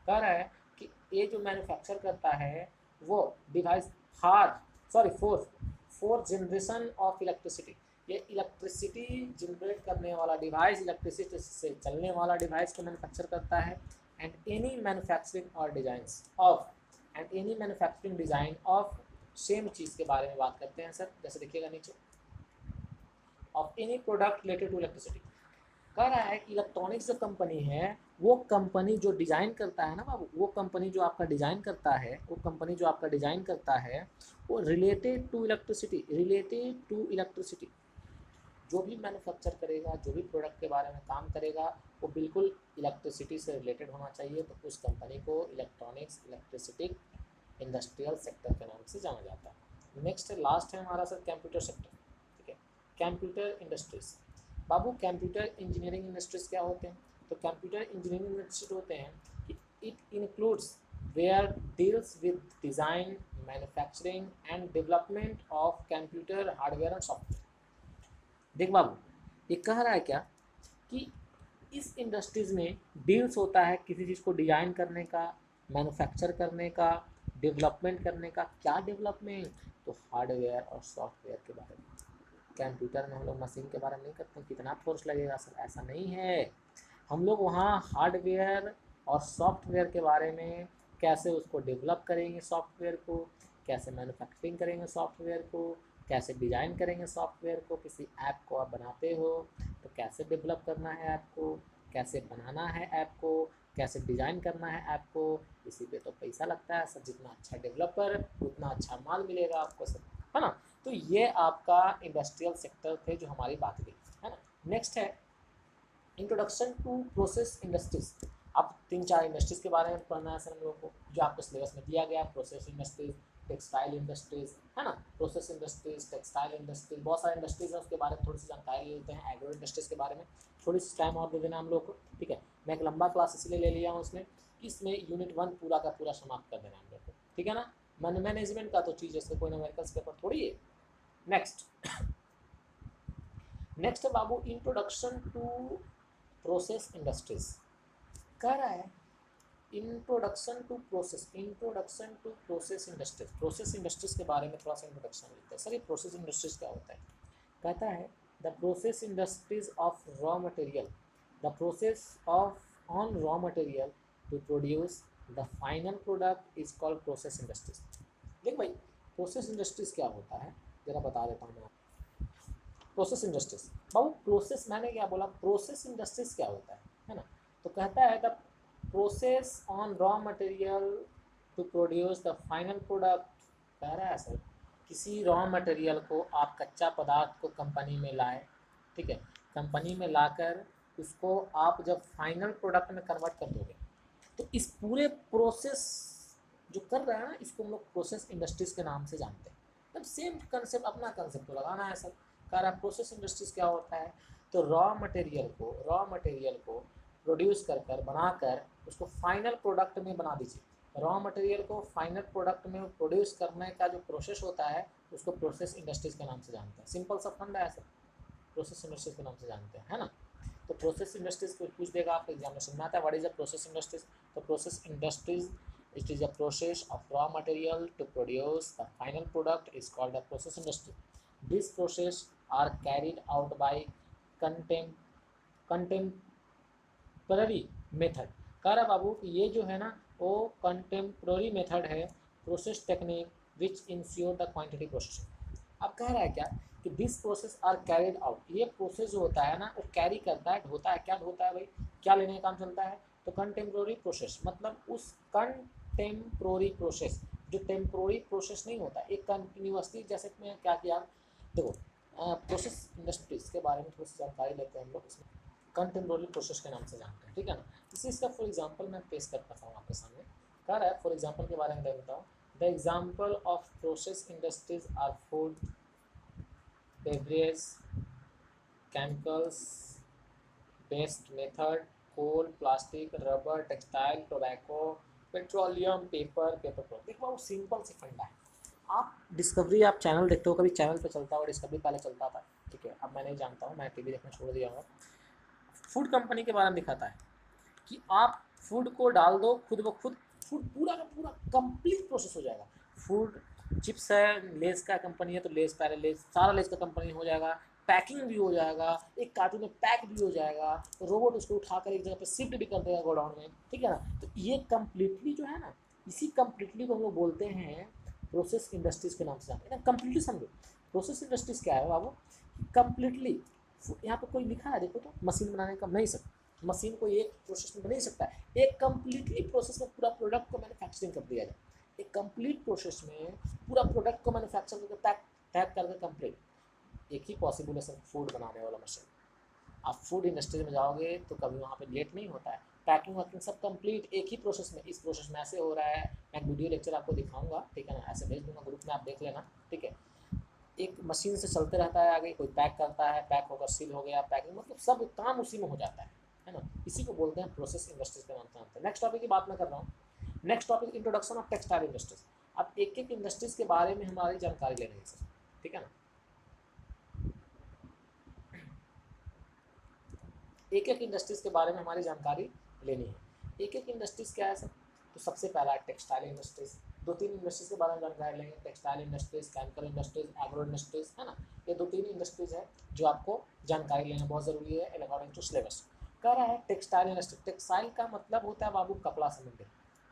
[SPEAKER 1] कह रहा है कि ये जो मैन्युफैक्चर करता है वो device four generation of electricity. ये इलेक्ट्रिसिटी जनरेट करने वाला डिवाइस, इलेक्ट्रिसिटी से चलने वाला डिवाइस को मैन्युफैक्चर करता है। एंड एनी मैन्युफैक्चरिंग और designs of and any manufacturing design of, same चीज़ के बारे में बात करते हैं सर। जैसे देखिएगा नीचे, of any product related to electricity. कह रहा है कि इलेक्ट्रॉनिक्स जो कंपनी है, वो कंपनी जो डिज़ाइन करता है ना बाबू, वो कंपनी जो आपका डिज़ाइन करता है, वो कंपनी जो आपका डिज़ाइन करता है वो रिलेटेड टू इलेक्ट्रिसिटी, जो भी मैन्युफैक्चर करेगा, जो भी प्रोडक्ट के बारे में काम करेगा वो बिल्कुल इलेक्ट्रिसिटी से रिलेटेड होना चाहिए। तो उस कंपनी को इलेक्ट्रॉनिक्स इलेक्ट्रिसिटी इंडस्ट्रियल सेक्टर के नाम से जाना जाता है। नेक्स्ट है, लास्ट है हमारा सर कंप्यूटर सेक्टर, ठीक है। कंप्यूटर इंडस्ट्रीज बाबू, कंप्यूटर इंजीनियरिंग इंडस्ट्रीज क्या होते हैं, तो कंप्यूटर इंजीनियरिंग इंडस्ट्रीज होते हैं कि it includes where deals with design, manufacturing and development of computer hardware and software. देख बाबू, ये कह रहा है क्या कि इस इंडस्ट्रीज़ में डील्स होता है किसी चीज़ को डिज़ाइन करने का, मैन्युफैक्चर करने का, डेवलपमेंट करने का। क्या डेवलपमेंट, तो हार्डवेयर और सॉफ्टवेयर के बारे में। कंप्यूटर में हम लोग मशीन के बारे में नहीं करते हैं, कितना फोर्स लगेगा सर, ऐसा नहीं है। हम लोग वहाँ हार्डवेयर और सॉफ्टवेयर के बारे में, कैसे उसको डेवलप करेंगे सॉफ्टवेयर को, कैसे मैन्युफैक्चरिंग करेंगे सॉफ्टवेयर को, कैसे डिज़ाइन करेंगे सॉफ्टवेयर को। किसी ऐप को आप बनाते हो तो कैसे डेवलप करना है ऐप को, कैसे बनाना है ऐप को, कैसे डिज़ाइन करना है ऐप को, इसी पे तो पैसा लगता है सर, जितना अच्छा डेवलपर उतना अच्छा माल मिलेगा आपको सर, है ना। तो ये आपका इंडस्ट्रियल सेक्टर थे जो हमारी बात गई, है ना। नेक्स्ट है इंट्रोडक्शन टू प्रोसेस इंडस्ट्रीज। अब 3-4 इंडस्ट्रीज के बारे में पढ़ना है सर हम लोग को, जो आपको सिलेबस में दिया गया, प्रोसेस इंडस्ट्रीज, टेक्सटाइल इंडस्ट्रीज, है ना, प्रोसेस इंडस्ट्रीज, टेक्सटाइल इंडस्ट्रीज, बहुत सारे इंडस्ट्रीज हैं, उसके बारे में थोड़ी सी जानकारी ले लेते हैं। एग्रो इंडस्ट्रीज के बारे में थोड़ी सी टाइम और दे देना हम लोग को, ठीक है। मैं एक लंबा क्लास इसलिए ले लिया हूँ उसमें, इसमें यूनिट 1 पूरा का पूरा समाप्त कर देना हम लोग को, ठीक है ना। मैनेजमेंट का तो चीज़ है, कोई न्यूमेरिकल्स पेपर थोड़ी है। नेक्स्ट है बाबू इंट्रोडक्शन टू प्रोसेस इंडस्ट्रीज। कह रहा है introduction to process industries. Process industries के बारे में थोड़ा सा इंट्रोडक्शन लेते हैं। सर ये प्रोसेस इंडस्ट्रीज क्या होता है? कहता है the process industries of raw material, the process of on raw material to produce the final product is called process industries. देख भाई प्रोसेस इंडस्ट्रीज क्या होता है जरा बता देता हूँ मैं। प्रोसेस इंडस्ट्रीज बाबू, प्रोसेस मैंने क्या बोला, प्रोसेस इंडस्ट्रीज क्या होता है ना। तो कहता है the process on raw material to produce the final product. कह रहा है सर किसी रॉ मटेरियल को आप कच्चा पदार्थ को कंपनी में लाए, ठीक है, कंपनी में लाकर उसको आप जब फाइनल प्रोडक्ट में कन्वर्ट कर दोगे तो इस पूरे प्रोसेस जो कर रहा है ना, इसको हम लोग प्रोसेस इंडस्ट्रीज के नाम से जानते हैं। तब सेम कंसेप्ट, अपना कंसेप्ट तो लगाना है सर। कह रहा है प्रोसेस इंडस्ट्रीज क्या होता है, तो रॉ मटेरियल को प्रोड्यूस कर कर बनाकर उसको फाइनल प्रोडक्ट में बना दीजिए। रॉ मटेरियल को फाइनल प्रोडक्ट में प्रोड्यूस करने का जो प्रोसेस होता है उसको प्रोसेस इंडस्ट्रीज के नाम से जानते हैं। सिंपल सा फंड है सर, प्रोसेस इंडस्ट्रीज के नाम से जानते हैं, है ना। तो प्रोसेस इंडस्ट्रीज को पूछ देगा आपको एग्जामिनेशन में आता है, what is a process industries. तो process industries it is a process of raw material to produce the final product is called the process industry. This process are carried out by contemporary method. कह रहा बाबू कि ये जो है ना वो कंटेम्पररी मेथड है, process technique which ensure the quantity processing. अब कह रहा है क्या कि this process are carried out, ये प्रोसेस जो होता है ना वो कैरी करता है, ढोता है, क्या ढोता है भाई, क्या लेने का काम चलता है, तो कंटेम्प्रोरी प्रोसेस, मतलब उस कंटेम्प्रोरी प्रोसेस जो टेम्प्रोरी प्रोसेस नहीं होता, एक कंटिन्यूसली, जैसे मैं क्या किया देखो, प्रोसेस इंडस्ट्रीज के बारे में थोड़ी सी जानकारी लेते हैं हम लोग इसमें, कंटेम्प्रोरी प्रोसेस के नाम से जानते हैं, ठीक है ना। इसी इसका फॉर एग्जाम्पल मैं पेश कर पाता हूँ आपके सामने। कह रहा है फॉर एग्जाम्पल के बारे में देता हूँ, the example of process industries are food, beverage, chemicals based method, coal, plastic, rubber, textile, tobacco, petroleum, paper product. देखो वो सिंपल सी फंडा है। आप डिस्कवरी, आप चैनल देखते हो, कभी चैनल पे चलता हो, डिस्कवरी पहले चलता था, ठीक है, अब मैं नहीं जानता हूँ, मैं टीवी देखना छोड़ दिया हूँ। फूड कंपनी के बारे में दिखाता है कि आप फूड को डाल दो, खुद ब खुद फूड पूरा का पूरा कंप्लीट प्रोसेस हो जाएगा। फूड चिप्स है, लेस का कंपनी है तो लेस, पहले लेस, सारा लेस का कंपनी हो जाएगा, पैकिंग भी हो जाएगा, एक कार्टून में पैक भी हो जाएगा, रोबोट उसको उठाकर एक जगह पे शिफ्ट भी कर देगा गोडाउन में, ठीक है ना। तो ये कम्प्लीटली जो है ना, इसी कम्प्लीटली को हम लोग बोलते हैं प्रोसेस इंडस्ट्रीज के नाम से जानते हैं ना। कम्प्लीटली समझो प्रोसेस इंडस्ट्रीज क्या है बाबू, कम्प्लीटली। यहाँ पे कोई लिखा है देखो तो, मशीन बनाने का नहीं सकता, मशीन को एक प्रोसेस में बना नहीं सकता है, एक कंप्लीटली प्रोसेस में पूरा प्रोडक्ट को मैन्युफैक्चरिंग कर दिया जाए, एक कंप्लीट प्रोसेस में पूरा प्रोडक्ट को मैन्युफैक्चर करके पैक करके कंप्लीट, एक ही पॉसिबल है सर, फूड बनाने वाला मशीन। आप फूड इंडस्ट्री में जाओगे तो कभी वहाँ पे लेट नहीं होता है, पैकिंग वैकिंग सब कंप्लीट एक ही प्रोसेस में, इस प्रोसेस में ऐसे हो रहा है। मैं एक वीडियो लेक्चर आपको दिखाऊंगा, ठीक है ना, ऐसे भेज दूंगा ग्रुप में, आप देख लेना, ठीक है। एक मशीन से चलते रहता है, आगे कोई पैक करता है, पैक होकर सील हो गया, पैकिंग, मतलब सब काम उसी में हो जाता है ना। इसी को बोलते हैं प्रोसेस इंडस्ट्रीज के नाम से जानते हैं। नेक्स्ट टॉपिक की बात मैं कर रहा हूँ। Next topic introduction of textile industries. अब एक एक इंडस्ट्रीज के बारे में हमारी जानकारी लेनी है सर, ठीक है ना। एक एक इंडस्ट्रीज के बारे में हमारी जानकारी लेनी है। एक एक इंडस्ट्रीज क्या है सर, तो सबसे पहला है टेक्सटाइल इंडस्ट्रीज। 2-3 इंडस्ट्रीज के बारे में जानकारी लेंगे, textile industries, chemical industries, agro industries, है ना। ये 2-3 इंडस्ट्रीज है जो आपको जानकारी लेना बहुत ज़रूरी है अकॉर्डिंग टू सिलेबस। कह रहा है टेक्सटाइल इंडस्ट्री, टेक्सटाइल का मतलब होता है बाबू कपड़ा संबंधित,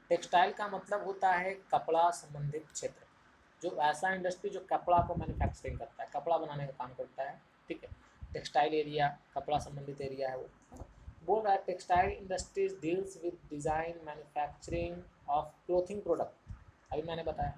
[SPEAKER 1] टेक्सटाइल का मतलब होता है कपड़ा संबंधित क्षेत्र, जो ऐसा इंडस्ट्री जो कपड़ा को मैन्युफैक्चरिंग करता है, कपड़ा बनाने का काम करता है, ठीक है। टेक्सटाइल एरिया कपड़ा संबंधित एरिया है वो, है ना। बोल रहा है textile industries deals with design manufacturing of clothing product. अभी मैंने बताया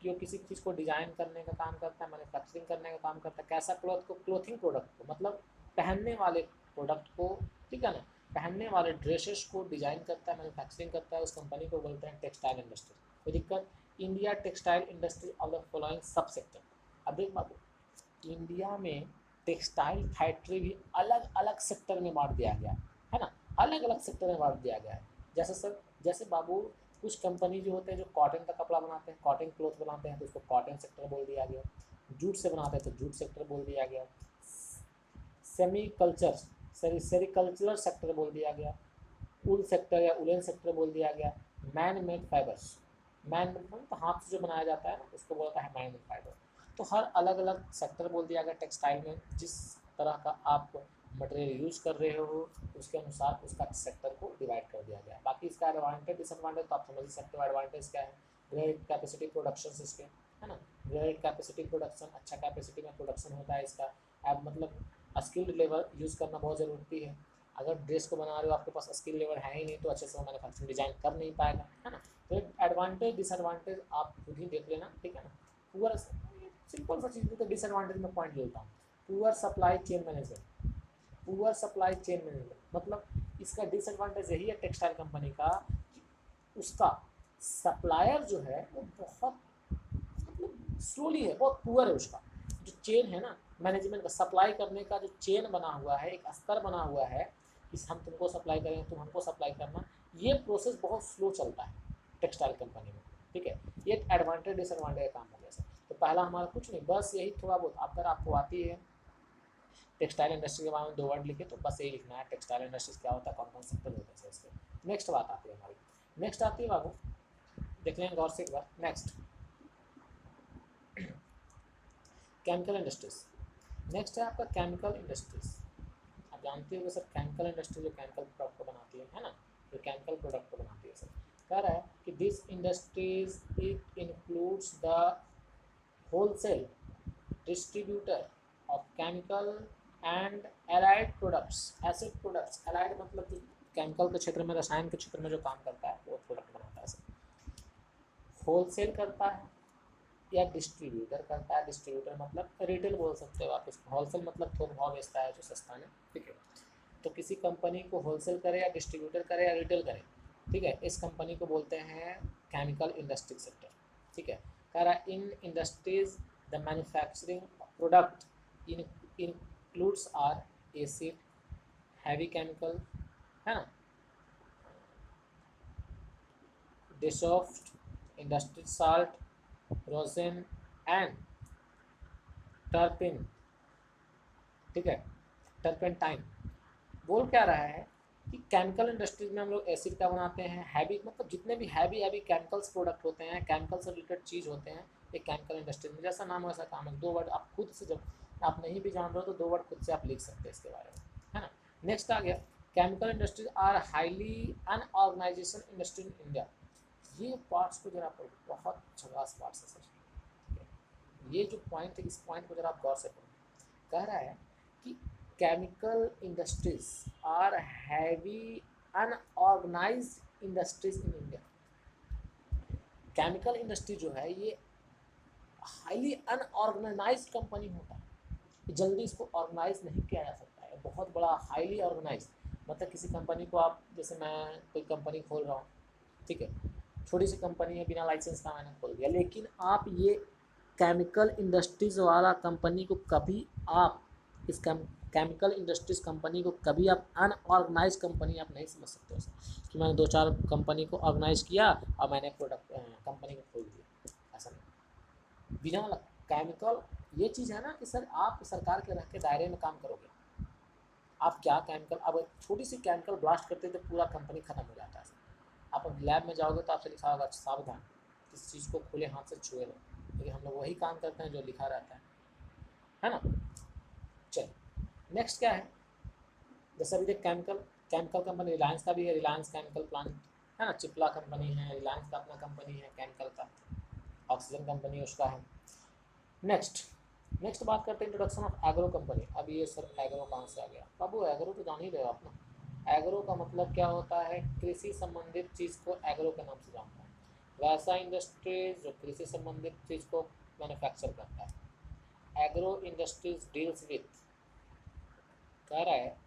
[SPEAKER 1] कि वो किसी चीज़ को डिज़ाइन करने का काम करता है, मैन्युफैक्चरिंग करने का काम करता है। कैसा क्लॉथ को? क्लोथिंग प्रोडक्ट को, मतलब पहनने वाले प्रोडक्ट को, ठीक है ना, पहनने वाले ड्रेसेस को डिज़ाइन करता है, मैन्युफैक्चरिंग करता है, उस कंपनी को बोलते हैं टेक्सटाइल इंडस्ट्री। कोई दिक्कत? India textile industry of the following सब सेक्टर। अब देख बाबू, इंडिया में टेक्सटाइल फैक्ट्री भी अलग अलग सेक्टर में बांट दिया गया है ना, अलग अलग सेक्टर में बांट दिया गया है। जैसे सर, जैसे बाबू कुछ कंपनी जो होते हैं जो कॉटन का कपड़ा बनाते हैं, कॉटन क्लॉथ बनाते हैं, तो उसको कॉटन सेक्टर बोल दिया गया। जूट से बनाते हैं तो जूट सेक्टर बोल दिया गया। सेमी कल्चर सेरिकल्चरल सेक्टर बोल दिया गया। उल सेक्टर या उलन सेक्टर बोल दिया गया। Man made fibres, man made मतलब हाथ से जो बनाया जाता है ना, उसको बोलता है मैन मेड फाइबर। तो हर अलग अलग सेक्टर बोल दिया गया टेक्सटाइल में। जिस तरह का आप मटेरियल यूज़ कर रहे हो उसके अनुसार उसका सेक्टर को डिवाइड कर दिया गया है। बाकी इसका एडवांटेज डिसएडवांटेज तो आप समझ ही सकते हो। एडवांटेज क्या है? ग्रेट कैपेसिटी प्रोडक्शन इसके, है ना, ग्रेट कैपेसिटी प्रोडक्शन, अच्छा कैपेसिटी में प्रोडक्शन होता है इसका। अब मतलब स्किल्ड लेबर यूज़ करना बहुत ज़रूरी है। अगर ड्रेस को बना रहे हो आपके पास स्किल लेवल है ही नहीं तो अच्छे से वो मैन्युफैक्चरिंग डिजाइन कर नहीं पाएगा, है ना। तो एडवांटेज डिसएडवांटेज आप खुद ही देख लेना, ठीक है ना। पुअर, सिंपल सा चीज़, तो डिसएडवांटेज में पॉइंट लेता हूँ। Poor supply chain management, poor supply chain management मतलब इसका डिसएडवांटेज यही है टेक्सटाइल कंपनी का कि उसका सप्लायर जो है वो बहुत मतलब स्लोली है, बहुत पुअर है। उसका जो चेन है ना मैनेजमेंट का, सप्लाई करने का जो चेन बना हुआ है, एक स्तर बना हुआ है कि हम तुमको सप्लाई करें, तुम हमको सप्लाई करना, ये प्रोसेस बहुत स्लो चलता है टेक्सटाइल कंपनी में, ठीक है। ये एक एडवांटेज डिसएडवांटेज का काम हो गया सर। तो पहला हमारा कुछ नहीं, बस यही थोड़ा बहुत अगर आपको आती है टेक्सटाइल इंडस्ट्री के बारे में 2 वर्ड लिखे तो बस यही लिखना है, टेक्सटाइल इंडस्ट्रीज क्या होता है, कौन कौन सेक्टर होते हैं सर इसके। नेक्स्ट बात आती है हमारी, नेक्स्ट आती है बाबू, देख लेंगे गौर से एक बार। Next chemical industries. नेक्स्ट है आपका केमिकल इंडस्ट्रीज। आप जानते हो सर केमिकल इंडस्ट्री जो केमिकल प्रोडक्ट को बनाती है ना, जो केमिकल प्रोडक्ट को बनाती है सर। कह रहा है कि this industries it includes the wholesale distributor of chemical and allied products. Acid products, allied मतलब जो केमिकल के क्षेत्र में, रसायन के क्षेत्र में जो काम करता है वो प्रोडक्ट बनाता है सर। होलसेल करता है या डिस्ट्रीब्यूटर करता है। डिस्ट्रीब्यूटर मतलब रिटेल बोल सकते हो आप इसको, होलसेल मतलब थोक भाव बेचता है जो सस्ता में, ठीक है। तो किसी कंपनी को होलसेल करे या डिस्ट्रीब्यूटर करे या रिटेल करे, ठीक है, इस कंपनी को बोलते हैं केमिकल इंडस्ट्री सेक्टर, ठीक है। कह रहा है in industries the manufacturing product includes are acid, heavy chemical, है ना, dyestuff, industry salt, rosin and terpene, ठीक है, टर्पेंटाइन। बोल क्या रहा है कि केमिकल इंडस्ट्रीज में हम लोग एसिड का बनाते हैं, हैवी मतलब जितने भी हैवी हैवी केमिकल्स प्रोडक्ट होते हैं, केमिकल से रिलेटेड चीज़ होते हैं, ये केमिकल इंडस्ट्रीज में, जैसा नाम वैसा काम है। 2 वर्ड आप खुद से, जब आप नहीं भी जान रहे हो तो 2 वर्ड खुद से आप लिख सकते हैं इसके बारे में, है ना। नेक्स्ट आ गया, chemical industries are highly unorganisation industry in India. ये पार्ट्स को जरा पढ़ो, बहुत झकास पार्ट्स है सर। ये जो पॉइंट है इस पॉइंट को जरा आप गौर से पढ़ो। कह रहा है कि chemical industries are heavy unorganized industries in India. Chemical industry जो है ये हाईली अनऑर्गेनाइज्ड कंपनी होता है, जल्दी इसको ऑर्गेनाइज नहीं किया जा सकता है। बहुत बड़ा हाईली ऑर्गेनाइज मतलब किसी कंपनी को आप, जैसे मैं कोई कंपनी खोल रहा हूँ, ठीक है, छोटी सी कंपनी है, बिना लाइसेंस का मैंने खोल दिया, लेकिन आप ये केमिकल इंडस्ट्रीज वाला कंपनी को कभी आप इस केमिकल इंडस्ट्रीज कंपनी को कभी आप अनऑर्गेनाइज कंपनी आप नहीं समझ सकते हो कि मैंने 2-4 कंपनी को ऑर्गेनाइज किया और मैंने प्रोडक्ट कंपनी को खोल दिया, ऐसा नहीं। बिना केमिकल ये चीज़ है ना कि सर आप सरकार के रह के दायरे में काम करोगे, आप क्या केमिकल, अब छोटी सी केमिकल ब्लास्ट करते तो पूरा कंपनी ख़त्म हो जाता है सर। आप अब लैब में जाओगे तो आपसे लिखा होगा सावधान, किसी चीज़ को खुले हाथ से छुए लो, लेकिन हम लोग वही काम करते हैं जो लिखा रहता है ना। चलिए नेक्स्ट क्या है, जैसे अभी देख केमिकल, केमिकल कंपनी रिलायंस का भी है, रिलायंस केमिकल प्लांट, है ना, चिपला कंपनी है, रिलायंस का अपना कंपनी है केमिकल का, ऑक्सीजन कंपनी उसका है। नेक्स्ट बात करते हैं इंट्रोडक्शन ऑफ एग्रो कंपनी। अब ये सर एग्रो कहाँ से आ गया बाबू, एग्रो तो जान ही रहे हो आप ना, एग्रो का मतलब क्या होता है, कृषि संबंधित चीज़ को एग्रो के नाम से जानता है। वैसा इंडस्ट्रीज जो कृषि संबंधित चीज़ को मैन्युफैक्चर करता है। एग्रो इंडस्ट्रीज डील्स विथ, कह रहा है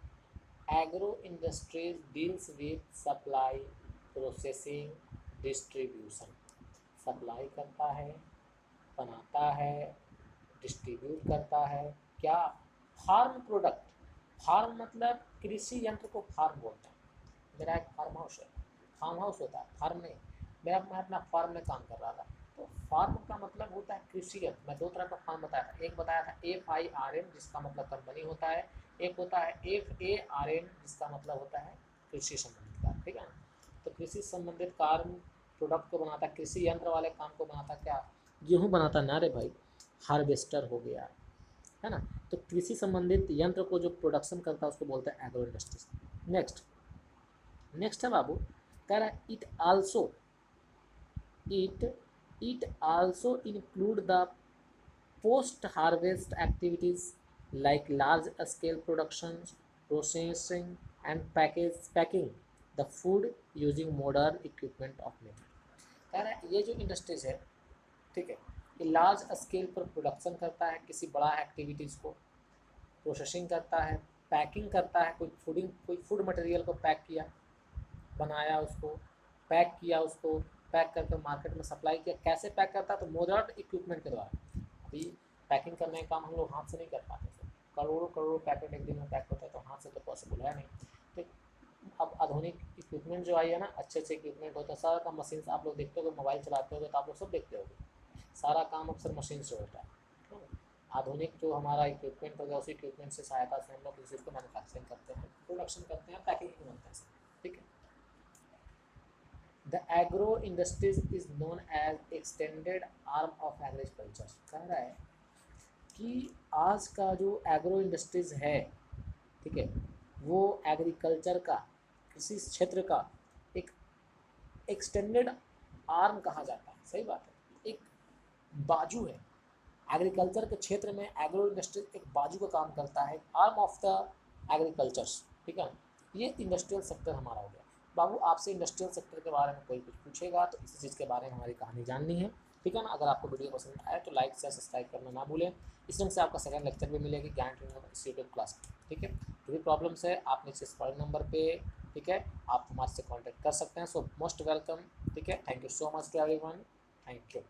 [SPEAKER 1] agro industries deals with supply, processing, distribution. Supply करता है, बनाता है, डिस्ट्रीब्यूट करता है, क्या, फार्म प्रोडक्ट। फार्म मतलब कृषि यंत्र को फार्म बोलते हैं। मेरा एक फार्म हाउस है, फार्म हाउस होता है, फार्म नहीं। मैं अपना फार्म में काम कर रहा था, तो फार्म का मतलब होता है कृषि यंत्र। मैं दो तरह का फार्म बताया था, एक बताया था FIRM जिसका मतलब कंपनी होता है, एक होता है FARM जिसका मतलब होता है कृषि संबंधित कार्य, ठीक है ना। तो कृषि संबंधित कार्य प्रोडक्ट को बनाता, कृषि यंत्र वाले काम को बनाता, क्या, गेहूँ बनाता ना रे भाई, हार्वेस्टर हो गया, है ना। तो कृषि संबंधित यंत्र को जो प्रोडक्शन करता है उसको बोलते हैं एग्रो इंडस्ट्रीज। नेक्स्ट नेक्स्ट है बाबू, कह रहा है it also include the post harvest activities like large scale production, processing and packing the food using modern equipment of method. कह रहा है ये जो इंडस्ट्रीज है, ठीक है, ये लार्ज स्केल पर प्रोडक्शन करता है किसी बड़ा एक्टिविटीज़ को, प्रोसेसिंग करता है, पैकिंग करता है, कोई फूड मटेरियल को पैक किया, बनाया उसको, पैक किया उसको, पैक करके मार्केट में सप्लाई किया। कैसे पैक करता है, तो मॉडर्न इक्विपमेंट के द्वारा। अभी पैकिंग करने का काम हम लोग हाथ से नहीं कर पाते थे, करोड़ों करोड़ों पैकेट एक दिन में पैक होता है, तो हाथ से तो पॉसिबल है नहीं। तो अब आधुनिक इक्विपमेंट जो आई है ना, अच्छे अच्छे इक्विपमेंट होते हैं, सारा काम मशीन से। आप लोग देखते हो, मोबाइल चलाते हो तो आप लोग सब देखते होगे, सारा काम अक्सर मशीन से होता है। तो आधुनिक जो हमारा इक्विपमेंट हो गया, उसी इक्विपमेंट से सहायता से हम लोग किसी को मैन्युफैक्चरिंग करते हैं, प्रोडक्शन करते हैं, पैकिंग बनता है, ठीक है। The agro industries is known as extended arm of agriculture. कह रहा है कि आज का जो एग्रो इंडस्ट्रीज है, ठीक है, वो एग्रीकल्चर का, कृषि क्षेत्र का एक एक्सटेंडेड आर्म कहा जाता है। सही बात है, एक बाजू है। एग्रीकल्चर के क्षेत्र में एग्रो इंडस्ट्री एक बाजू का काम करता है, आर्म ऑफ द एग्रीकल्चर्स, ठीक है। ये इंडस्ट्रियल सेक्टर हमारा हो गया। बाबू आपसे इंडस्ट्रियल सेक्टर के बारे में कोई कुछ पूछेगा तो इसी चीज़ के बारे में हमारी कहानी जाननी है, ठीक है ना। अगर आपको वीडियो पसंद आए तो लाइक शेयर सब्सक्राइब करना ना भूलें। इस ढंग से आपका सेकंड लेक्चर भी मिलेगी ज्ञान ट्रेनिंग इंस्टीट्यूट क्लास, ठीक है। जो भी प्रॉब्लम्स है आप नीचे स्क्रीन नंबर पे, ठीक है, आप हमारे से कॉन्टैक्ट कर सकते हैं। सो मोस्ट वेलकम, ठीक है। Thank you so much to everyone, thank you.